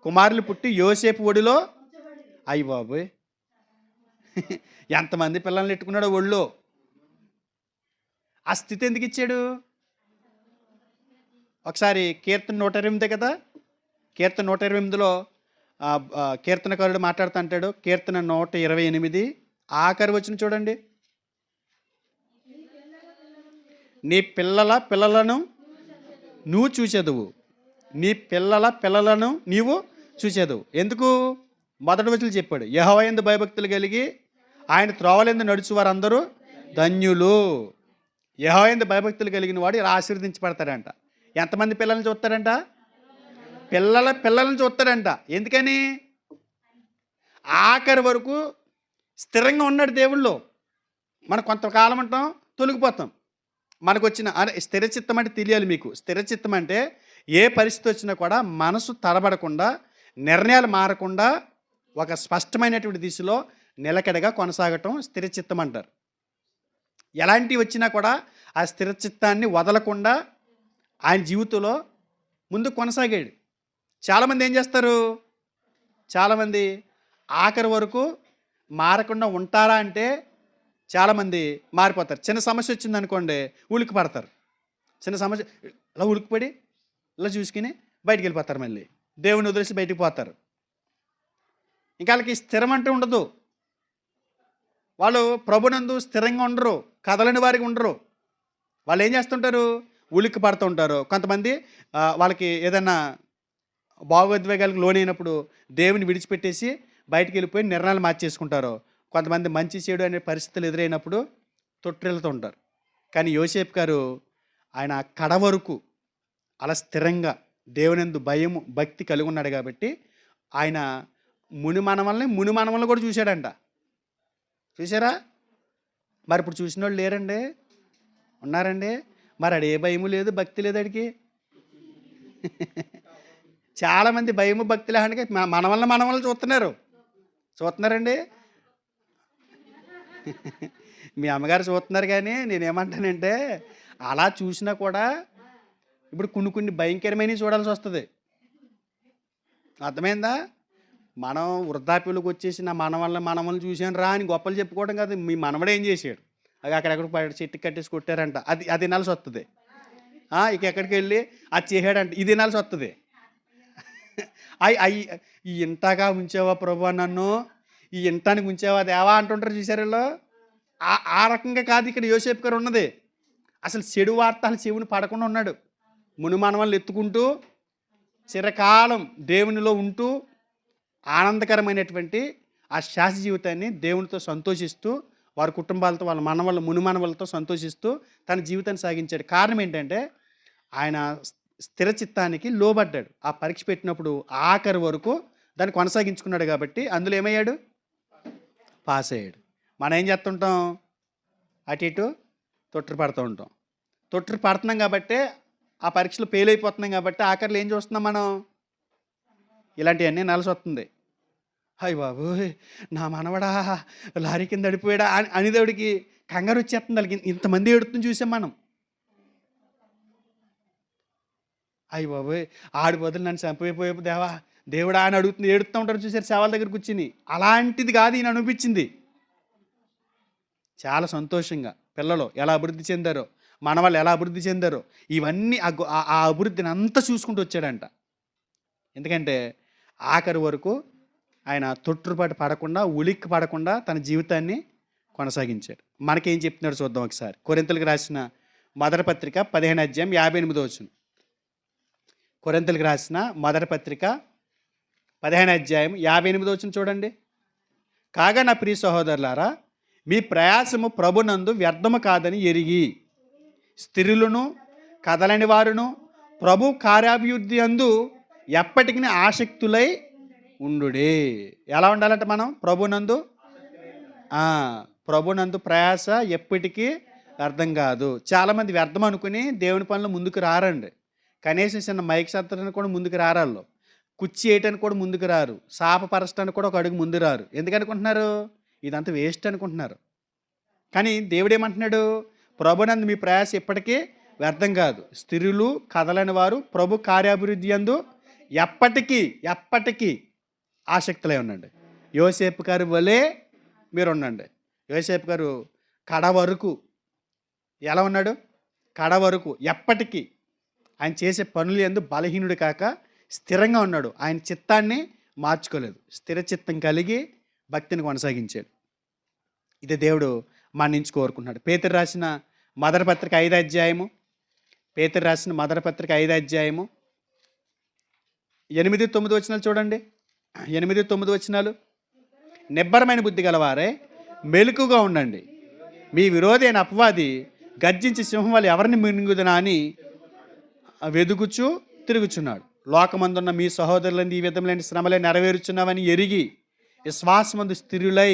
కుమారులు పుట్టి యోసేపు ఒడిలో, అయ్యి బాబోయ్ ఎంతమంది పిల్లల్ని ఎట్టుకున్నాడో ఒళ్ళో. ఆ స్థితి ఎందుకు ఇచ్చాడు? ఒకసారి కీర్తన 128 కదా, కీర్తన 128లో కీర్తనకారుడు మాట్లాడుతూ అంటాడు. కీర్తన 128 ఆఖరి వచనం చూడండి. నీ పిల్లల పిల్లలను నువ్వు చూసేదువు, నీ పిల్లల పిల్లలను నీవు చూసేదువు. ఎందుకు? మొదటి వచనం చెప్పాడు, యెహోవా యందు భయభక్తులు కలిగి ఆయన త్రోవలందు నడుచు వారందరూ ధన్యులు. యెహోవా యందు భయభక్తులు కలిగిన వాడు ఇలా ఆశీర్వదించబడతాడంట. ఎంతమంది పిల్లల్ని చూస్తాడంట? పిల్లల పిల్లలను చూస్తాడంట. ఎందుకని? ఆఖరి వరకు స్థిరంగా ఉన్నాడు దేవుళ్ళు. మనం కొంతకాలం ఉంటాం, తొలగిపోతాం. మనకొచ్చిన అరే స్థిరచిత్తం అంటే తెలియాలి మీకు. స్థిరచిత్తం అంటే ఏ పరిస్థితి వచ్చినా కూడా మనసు తడబడకుండా, నిర్ణయాలు మారకుండా ఒక స్పష్టమైనటువంటి దిశలో నిలకడగా కొనసాగటం స్థిరచిత్తం అంటారు. ఎలాంటివి వచ్చినా కూడా ఆ స్థిరచిత్తాన్ని వదలకుండా ఆయన జీవితంలో ముందుకు కొనసాగాడు. చాలామంది ఏం చేస్తారు? చాలామంది ఆఖరి వరకు మారకుండా ఉంటారా అంటే చాలామంది మారిపోతారు. చిన్న సమస్య వచ్చిందనుకోండి ఉలిక్కి పడతారు. చిన్న సమస్య ఇలా ఉలిక్కిపడి ఇలా చూసుకుని బయటికి వెళ్ళిపోతారు. మళ్ళీ దేవుని వదిలేసి బయటికి పోతారు. ఇంకా వాళ్ళకి స్థిరం అంటూ ఉండదు. వాళ్ళు ప్రభునందు స్థిరంగా ఉండరు, కదలని వారికి ఉండరు. వాళ్ళు ఏం చేస్తుంటారు? ఉలిక్కి పడుతూ ఉంటారు. కొంతమంది వాళ్ళకి ఏదైనా భావోద్వేగాలకు లోనైనప్పుడు దేవుని విడిచిపెట్టేసి బయటికి వెళ్ళిపోయి నిర్ణయాలు మార్చేసుకుంటారు. కొంతమంది మంచి చెడు అనే పరిస్థితులు ఎదురైనప్పుడు తొట్టిల్లుతూ ఉంటారు. కానీ యోసేపు గారు ఆయన కడ వరకు అలా స్థిరంగా దేవునియందు భయము భక్తి కలిగి ఉన్నాడు కాబట్టి ఆయన మునిమనవల్ని కూడా చూశాడంట. చూసారా? మరి ఇప్పుడు చూసిన వాళ్ళు లేరండి? ఉన్నారండి? మరి ఆడు ఏ భయము లేదు, భక్తి లేదు ఆడికి. చాలామంది భయము భక్తి లేడానికి మనవల్ని చూస్తున్నారండి. మీ అమ్మగారు చూస్తున్నారు. కానీ నేనేమంటానంటే అలా చూసినా కూడా ఇప్పుడు కొన్ని భయంకరమైనవి చూడాల్సి వస్తుంది. అర్థమైందా? మనం వృద్ధాప్యంలోకి వచ్చేసి నా మనవల్ని చూశాను రా అని గొప్పలు చెప్పుకోవడం కాదు. మీ మనవడు ఏం చేశాడు? అది అక్కడెక్కడ చెట్టు కట్టేసి కొట్టారంట, అది వినాల్సి వస్తుంది. ఇక ఎక్కడికి వెళ్ళి అది చేసాడంట, ఇది వినాల్సి వస్తుంది. ఈ ఇంతగా ఉంచావా ప్రభు నన్ను, ఈ ఇంటానికి ఉంచావా దేవా అంటుంటారు చూసారు వీళ్ళు. ఆ రకంగా కాదు ఇక్కడ యోసేపు గారు ఉన్నది. అసలు చెడు వార్తలు చెవుని పడకుండా ఉన్నాడు. మునిమానవాళ్ళు ఎత్తుకుంటూ చిరకాలం దేవునిలో ఉంటూ ఆనందకరమైనటువంటి ఆ శాశ్వత జీవితాన్ని దేవునితో సంతోషిస్తూ వారి కుటుంబాలతో వాళ్ళ మునిమానవాళ్ళతో సంతోషిస్తూ తన జీవితాన్ని సాగించాడు. కారణం ఏంటంటే ఆయన స్థిరచిత్తానికి లోబడ్డాడు. ఆ పరీక్ష పెట్టినప్పుడు ఆఖరి వరకు దాన్ని కొనసాగించుకున్నాడు కాబట్టి అందులో ఏమయ్యాడు? పాస్ అయ్యాడు. మనం ఏం చేస్తుంటాం? అటు ఇటు తొట్టు పడుతూ ఉంటాం. తొట్టు పడుతున్నాం కాబట్టి ఆ పరీక్షలు ఫెయిల్ అయిపోతున్నాం కాబట్టి ఆఖరిలో ఏం చూస్తున్నాం మనం? ఇలాంటివన్నీ నలసి వస్తుంది. అయ్య బాబు నా మనవడా లారీ కింద అడిపోయాడా అనేదేవుడికి కంగారు వచ్చేస్తుంది. వాళ్ళకి ఇంతమంది ఏడుతుంది చూసాం మనం. అయ్య బాబోయ్ ఆడి బదులు నన్ను చంపైపోయే దేవుడా అని అడుగుతుంది, ఏడుతూ ఉంటారు చూసారు సేవల దగ్గర కూర్చుని. అలాంటిది కాదు ఈయన అనిపించింది. చాలా సంతోషంగా పిల్లలు ఎలా అభివృద్ధి చెందారో, మనవాళ్ళు ఎలా అభివృద్ధి చెందారో, ఇవన్నీ ఆ అభివృద్ధిని అంతా చూసుకుంటూ వచ్చాడంట. ఎందుకంటే ఆఖరి వరకు ఆయన తొట్టుపాటు పడకుండా, ఉలిక్కి పడకుండా తన జీవితాన్ని కొనసాగించాడు. మనకేం చెప్తున్నాడు చూద్దాం ఒకసారి. కొరింథీయులకు రాసిన మొదటి పత్రిక 15వ అధ్యాయం 58వ వచనం. కొరింథీయులకు రాసిన మొదటి పత్రిక 15వ అధ్యాయం 58వ వచనం చూడండి. కాగా నా ప్రియ సహోదరులారా, మీ ప్రయాసము ప్రభునందు వ్యర్థము కాదని ఎరిగి స్థిరులను కదలని వారును ప్రభు కార్యాభివృద్ధి అందు ఎప్పటికీ ఆసక్తులై ఉండుడే. ఎలా ఉండాలంటే మనం ప్రభునందు ప్రయాస ఎప్పటికీ వ్యర్థం కాదు. చాలామంది వ్యర్థం అనుకుని దేవుని పనులు ముందుకు రారండి. కనీసం చిన్న మైక్ సత్తడానికి కూడా ముందుకు రారాళ్ళు, కుర్చీ వేయటానికి కూడా ముందుకు రారు, శాపపరచడానికి కూడా ఒక అడుగు ముందు రారు. ఎందుకనుకుంటున్నారు? ఇదంతా వేస్ట్ అనుకుంటున్నారు. కానీ దేవుడు ఏమంటున్నాడు? ప్రభునందు మీ ప్రయాస ఎప్పటికీ వ్యర్థం కాదు, స్థిరులు కదలని వారు ప్రభు కార్యాభివృద్ధి అందు ఎప్పటికీ ఆసక్తులై ఉండండి. యోసేపు గారు వలే మీరు ఉండండి. యోసేపు గారు కడ వరకు ఎలా ఉన్నాడు? కడ వరకు ఎప్పటికీ ఆయన చేసే పనులు యందు బలహీనుడు కాక స్థిరంగా ఉన్నాడు. ఆయన చిత్తాన్ని మార్చుకోలేదు. స్థిర చిత్తం కలిగి భక్తిని కొనసాగించాడు. ఇది దేవుడు మన నుంచి కోరుకుంటున్నాడు. పేతురు రాసిన మొదటి పత్రిక 5వ అధ్యాయము, పేతురు రాసిన మొదటి పత్రిక 5వ అధ్యాయము 8-9 వచనాలు చూడండి. 8-9 వచనాలు. నిబ్బరమైన బుద్ధి గలవారే మెలకుగా ఉండండి. మీ విరోధి అయిన అపవాది గర్జించి సింహం వల్ల ఎవరిని మింగుదనా అని వెదుగుచూ తిరుగుచున్నాడు. లోకమందున్న మీ సహోదరులని ఈ విధములైన శ్రమలే నెరవేరుచున్నావని ఎరిగి విశ్వాసమందు స్థిరులై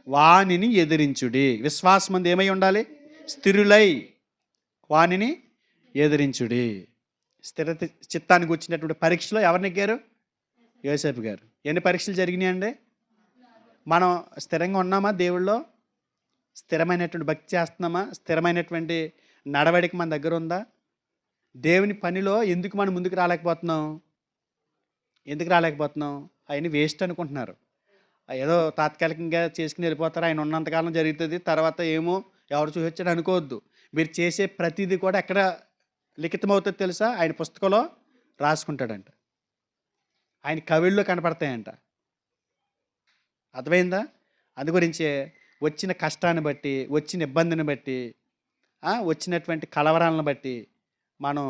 వానిని ఎదిరించుడి. విశ్వాసం మంది ఏమై ఉండాలి? స్థిరులై వానిని ఎదిరించుడి. స్థిర చిత్తానికి వచ్చినటువంటి పరీక్షలో ఎవరు నెగ్గారు? యోసేపు గారు. ఎన్ని పరీక్షలు జరిగినాయండి? మనం స్థిరంగా ఉన్నామా? దేవుళ్ళో స్థిరమైనటువంటి భక్తి చేస్తున్నామా? స్థిరమైనటువంటి నడవడిక మన దగ్గర ఉందా? దేవుని పనిలో ఎందుకు మనం ముందుకు రాలేకపోతున్నాం? ఎందుకు రాలేకపోతున్నాం? అవన్నీ వేస్ట్ అనుకుంటున్నారు. ఏదో తాత్కాలికంగా చేసుకుని వెళ్ళిపోతారు. ఆయన ఉన్నంతకాలం జరుగుతుంది, తర్వాత ఏమో ఎవరు చూసొచ్చాడు అనుకోవద్దు. మీరు చేసే ప్రతిదీ కూడా ఎక్కడ లిఖితమవుతుంది తెలుసా? ఆయన పుస్తకంలో రాసుకుంటాడంట. ఆయన కవిళ్ళు కనపడతాయంట. అర్థమైందా? అందు గురించే వచ్చిన కష్టాన్ని బట్టి, వచ్చిన ఇబ్బందిని బట్టి, వచ్చినటువంటి కలవరాలను బట్టి మనం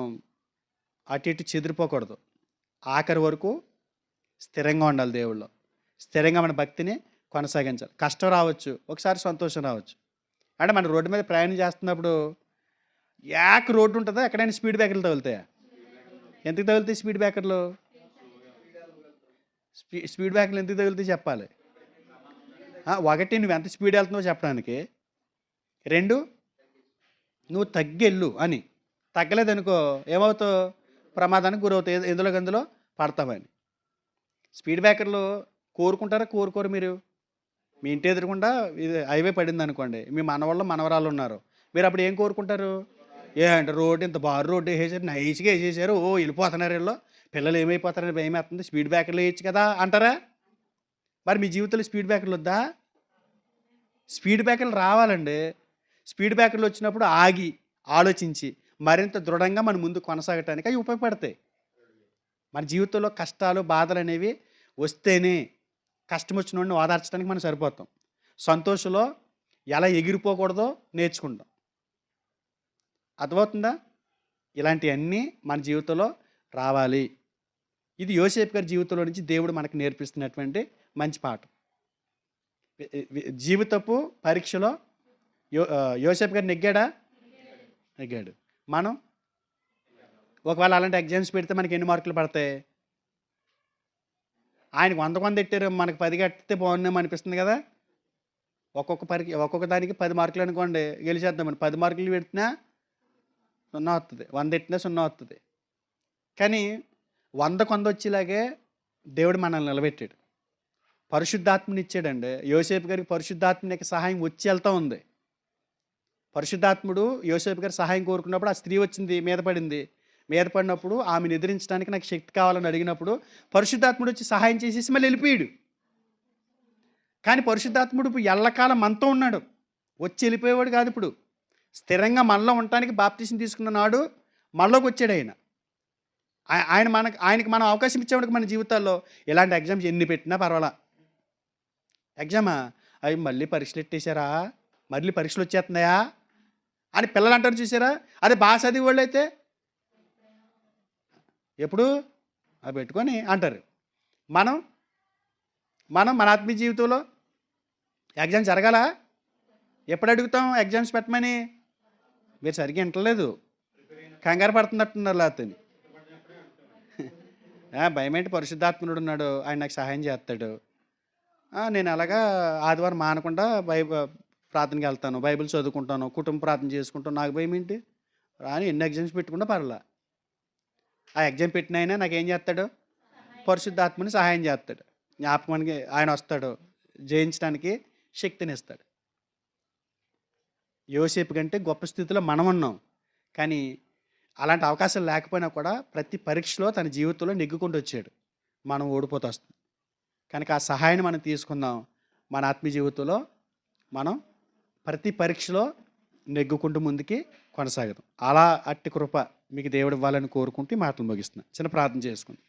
అటు ఇటు చెదిరిపోకూడదు. ఆఖరి వరకు స్థిరంగా ఉండాలి దేవుళ్ళో. స్థిరంగా మన భక్తిని కొనసాగించాలి. కష్టం రావచ్చు, ఒకసారి సంతోషం రావచ్చు. అంటే మన రోడ్డు మీద ప్రయాణం చేస్తున్నప్పుడు రోడ్డు ఉంటుందా? ఎక్కడైనా స్పీడ్ బ్రేకర్లు తగులుతాయా? ఎందుకు తగులుతాయి స్పీడ్ బ్రేకర్లు? స్పీడ్ బ్రేకర్లు ఎందుకు తగులుతాయి చెప్పాలి. ఒకటి, నువ్వు ఎంత స్పీడ్ వెళ్తున్నావో చెప్పడానికి. 2, నువ్వు తగ్గెళ్ళు అని. తగ్గలేదనుకో ఏమవుతావు? ప్రమాదానికి గురవుతావు, ఎందులో పడతామని. స్పీడ్ బ్రేకర్లు కోరుకుంటారా? కోరుకోరు. మీరు మీ ఇంటి ఎదురుకుండా ఇది హైవే పడింది అనుకోండి, మీ మనవాళ్ళు మనవరాళ్ళు ఉన్నారు, మీరు అప్పుడు ఏం కోరుకుంటారు? అంటే రోడ్డు ఇంత బారు రోడ్డు వేసేసారు, నైస్గా వేసేసారు, వెళ్ళిపోతున్నారు వీళ్ళు, పిల్లలు ఏమైపోతారని భయం వేస్తుంది, స్పీడ్ బ్రేకర్లు వేయచ్చు కదా అంటారా? మరి మీ జీవితంలో స్పీడ్ బ్రేకర్లు వద్దా? స్పీడ్ బ్రేకర్లు రావాలండి. స్పీడ్ బ్రేకర్లు వచ్చినప్పుడు ఆగి ఆలోచించి మరింత దృఢంగా మన ముందు కొనసాగటానికి అవి ఉపయోగపడతాయి. మన జీవితంలో కష్టాలు బాధలు అనేవి వస్తేనే కష్టం వచ్చిన వాడిని ఓదార్చడానికి మనం సరిపోతాం. సంతోషంలో ఎలా ఎగిరిపోకూడదో నేర్చుకుంటాం. అర్థమవుతుందా? ఇలాంటివన్నీ మన జీవితంలో రావాలి. ఇది యోసేపు గారి జీవితంలో నుంచి దేవుడు మనకు నేర్పిస్తున్నటువంటి మంచి పాఠం. జీవితపు పరీక్షలో యోసేపు గారు నెగ్గాడు. మనం ఒకవేళ అలాంటి ఎగ్జామ్స్ పెడితే మనకి ఎన్ని మార్కులు పడతాయి? ఆయనకు 100 ఎట్టారు, మనకు 10 కట్టితే బాగున్నాం అనిపిస్తుంది కదా. ఒక్కొక్క దానికి 10 మార్కులు అనుకోండి, గెలిచేద్దామని 10 మార్కులు పెట్టినా 0 వస్తుంది, 100 ఎట్టినా 0 వస్తుంది. కానీ 100 వచ్చేలాగే దేవుడు మనల్ని నిలబెట్టాడు. పరిశుద్ధాత్మని ఇచ్చాడండి. యోసేపు గారికి పరిశుద్ధాత్మని సహాయం వచ్చి వెళ్తూ ఉంది. పరిశుద్ధాత్ముడు యోసేపు గారి సహాయం కోరుకున్నప్పుడు ఆ స్త్రీ వచ్చింది, మీద పడినప్పుడు ఆమెను ఎదిరించడానికి నాకు శక్తి కావాలని అడిగినప్పుడు పరిశుద్ధాత్ముడు వచ్చి సహాయం చేసేసి మళ్ళీ వెళ్ళిపోయాడు. కానీ పరిశుద్ధాత్ముడు ఇప్పుడు ఎల్లకాలం మనతో ఉన్నాడు, వచ్చి వెళ్ళిపోయేవాడు కాదు. ఇప్పుడు స్థిరంగా మనలో ఉండటానికి బాప్తీసం తీసుకున్న నాడు మనలోకి వచ్చాడు ఆయన. ఆయనకి మనం అవకాశం ఇచ్చేవాడికి మన జీవితాల్లో ఇలాంటి ఎగ్జామ్స్ ఎన్ని పెట్టినా పర్వాలా. ఎగ్జామా అవి మళ్ళీ పరీక్షలు ఎట్టేశారా, మళ్ళీ పరీక్షలు వచ్చేస్తున్నాయా అని పిల్లలు అంటారు చూసారా. అదే బాగా చదివి వాళ్ళు అయితే ఎప్పుడు అవి పెట్టుకొని అంటారు. మనం మన ఆత్మీయ జీవితంలో ఎగ్జామ్స్ జరగాల. ఎప్పుడు అడుగుతాం ఎగ్జామ్స్ పెట్టమని? మీరు సరిగ్గా వింటలేదు, కంగారు పడుతున్నట్టున్నారు. లేకపోతే భయమేంటి, పరిశుద్ధాత్ముడు ఉన్నాడు, ఆయన నాకు సహాయం చేస్తాడు. నేను అలాగా ఆదివారం మానకుండా ప్రార్థనకి వెళ్తాను, బైబిల్ చదువుకుంటాను, కుటుంబ ప్రార్థన చేసుకుంటాను, నాకు భయం ఏంటి అని ఎన్ని ఎగ్జామ్స్ పెట్టుకుంటా పర్లా. ఆ ఎగ్జామ్ పెట్టిన అయినా నాకేం చేస్తాడు? పరిశుద్ధాత్మని సహాయం చేస్తాడు, జ్ఞాపకానికి ఆయన వస్తాడు, జయించడానికి శక్తిని ఇస్తాడు. యోసేపు కంటే గొప్ప స్థితిలో మనం ఉన్నాం. కానీ అలాంటి అవకాశాలు లేకపోయినా కూడా ప్రతి పరీక్షలో తన జీవితంలో నెగ్గుకుంటూ వచ్చాడు. మనం ఓడిపోతూ వస్తాం. కనుక ఆ సహాయాన్ని మనం తీసుకుందాం. మన ఆత్మీయ జీవితంలో మనం ప్రతి పరీక్షలో నెగ్గుకుంటూ ముందుకి కొనసాగదాం. అలా అట్టి కృప మీకు దేవుడు ఇవ్వాలని కోరుకుంటూ మాటలు ముగిస్తున్నాను. చిన్న ప్రార్థన చేసుకుందాం.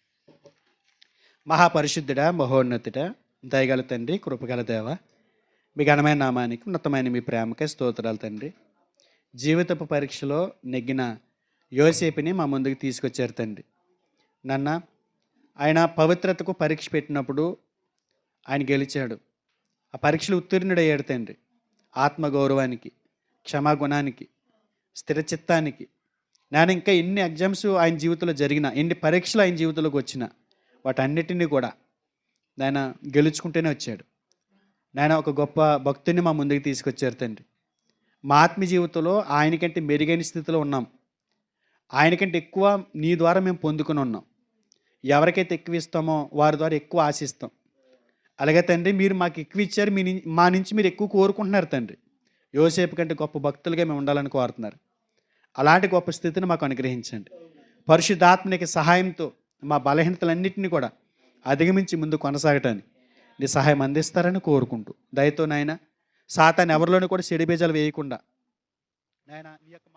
మహాపరిశుద్ధుడా, మహోన్నతుడా, దయగల తండ్రి, కృపగల దేవ, మీ ఘనమైన నామానికి, ఉన్నతమైన మీ ప్రేమకే స్తోత్రాలు తండ్రి. జీవితపు పరీక్షలో నెగ్గిన యోసేపుని మా ముందుకు తీసుకొచ్చారు తండ్రి. నన్న ఆయన పవిత్రతకు పరీక్ష పెట్టినప్పుడు ఆయన గెలిచాడు. ఆ పరీక్షలు ఉత్తీర్ణుడయ్యాడు తండ్రి. ఆత్మగౌరవానికి, క్షమాగుణానికి, స్థిరచిత్తానికి, నేను ఇంకా ఎన్ని ఎగ్జామ్స్ ఆయన జీవితంలో జరిగిన, ఎన్ని పరీక్షలు ఆయన జీవితంలోకి వచ్చిన వాటన్నిటినీ కూడా ఆయన గెలుచుకుంటూనే వచ్చాడు. నాయన ఒక గొప్ప భక్తుడిని మా ముందుకు తీసుకొచ్చారు తండ్రి. మా ఆత్మీయ జీవితంలో ఆయనకంటే మెరుగైన స్థితిలో ఉన్నాం. ఆయనకంటే ఎక్కువ నీ ద్వారా మేము పొందుకొని ఉన్నాం. ఎవరికైతే ఎక్కువ ఇస్తామో వారి ద్వారా ఎక్కువ ఆశిస్తాం. అలాగే తండ్రి మీరు మాకు ఎక్కువ ఇచ్చారు, మా నుంచి మీరు ఎక్కువ కోరుకుంటున్నారు తండ్రి. యోసేపు కంటే గొప్ప భక్తులుగా మేము ఉండాలని కోరుతున్నారు. అలాంటి గొప్ప స్థితిని మాకు అనుగ్రహించండి. పరిశుద్ధాత్మనికి సహాయంతో మా బలహీనతలన్నింటినీ కూడా అధిగమించి ముందు కొనసాగటానికి నీ సహాయం అందిస్తారని కోరుకుంటూ, దయతో నాయన సాతాను ఎవరిలోనూ కూడా చెడు బీజాలు వేయకుండా నాయన నీ యొక్క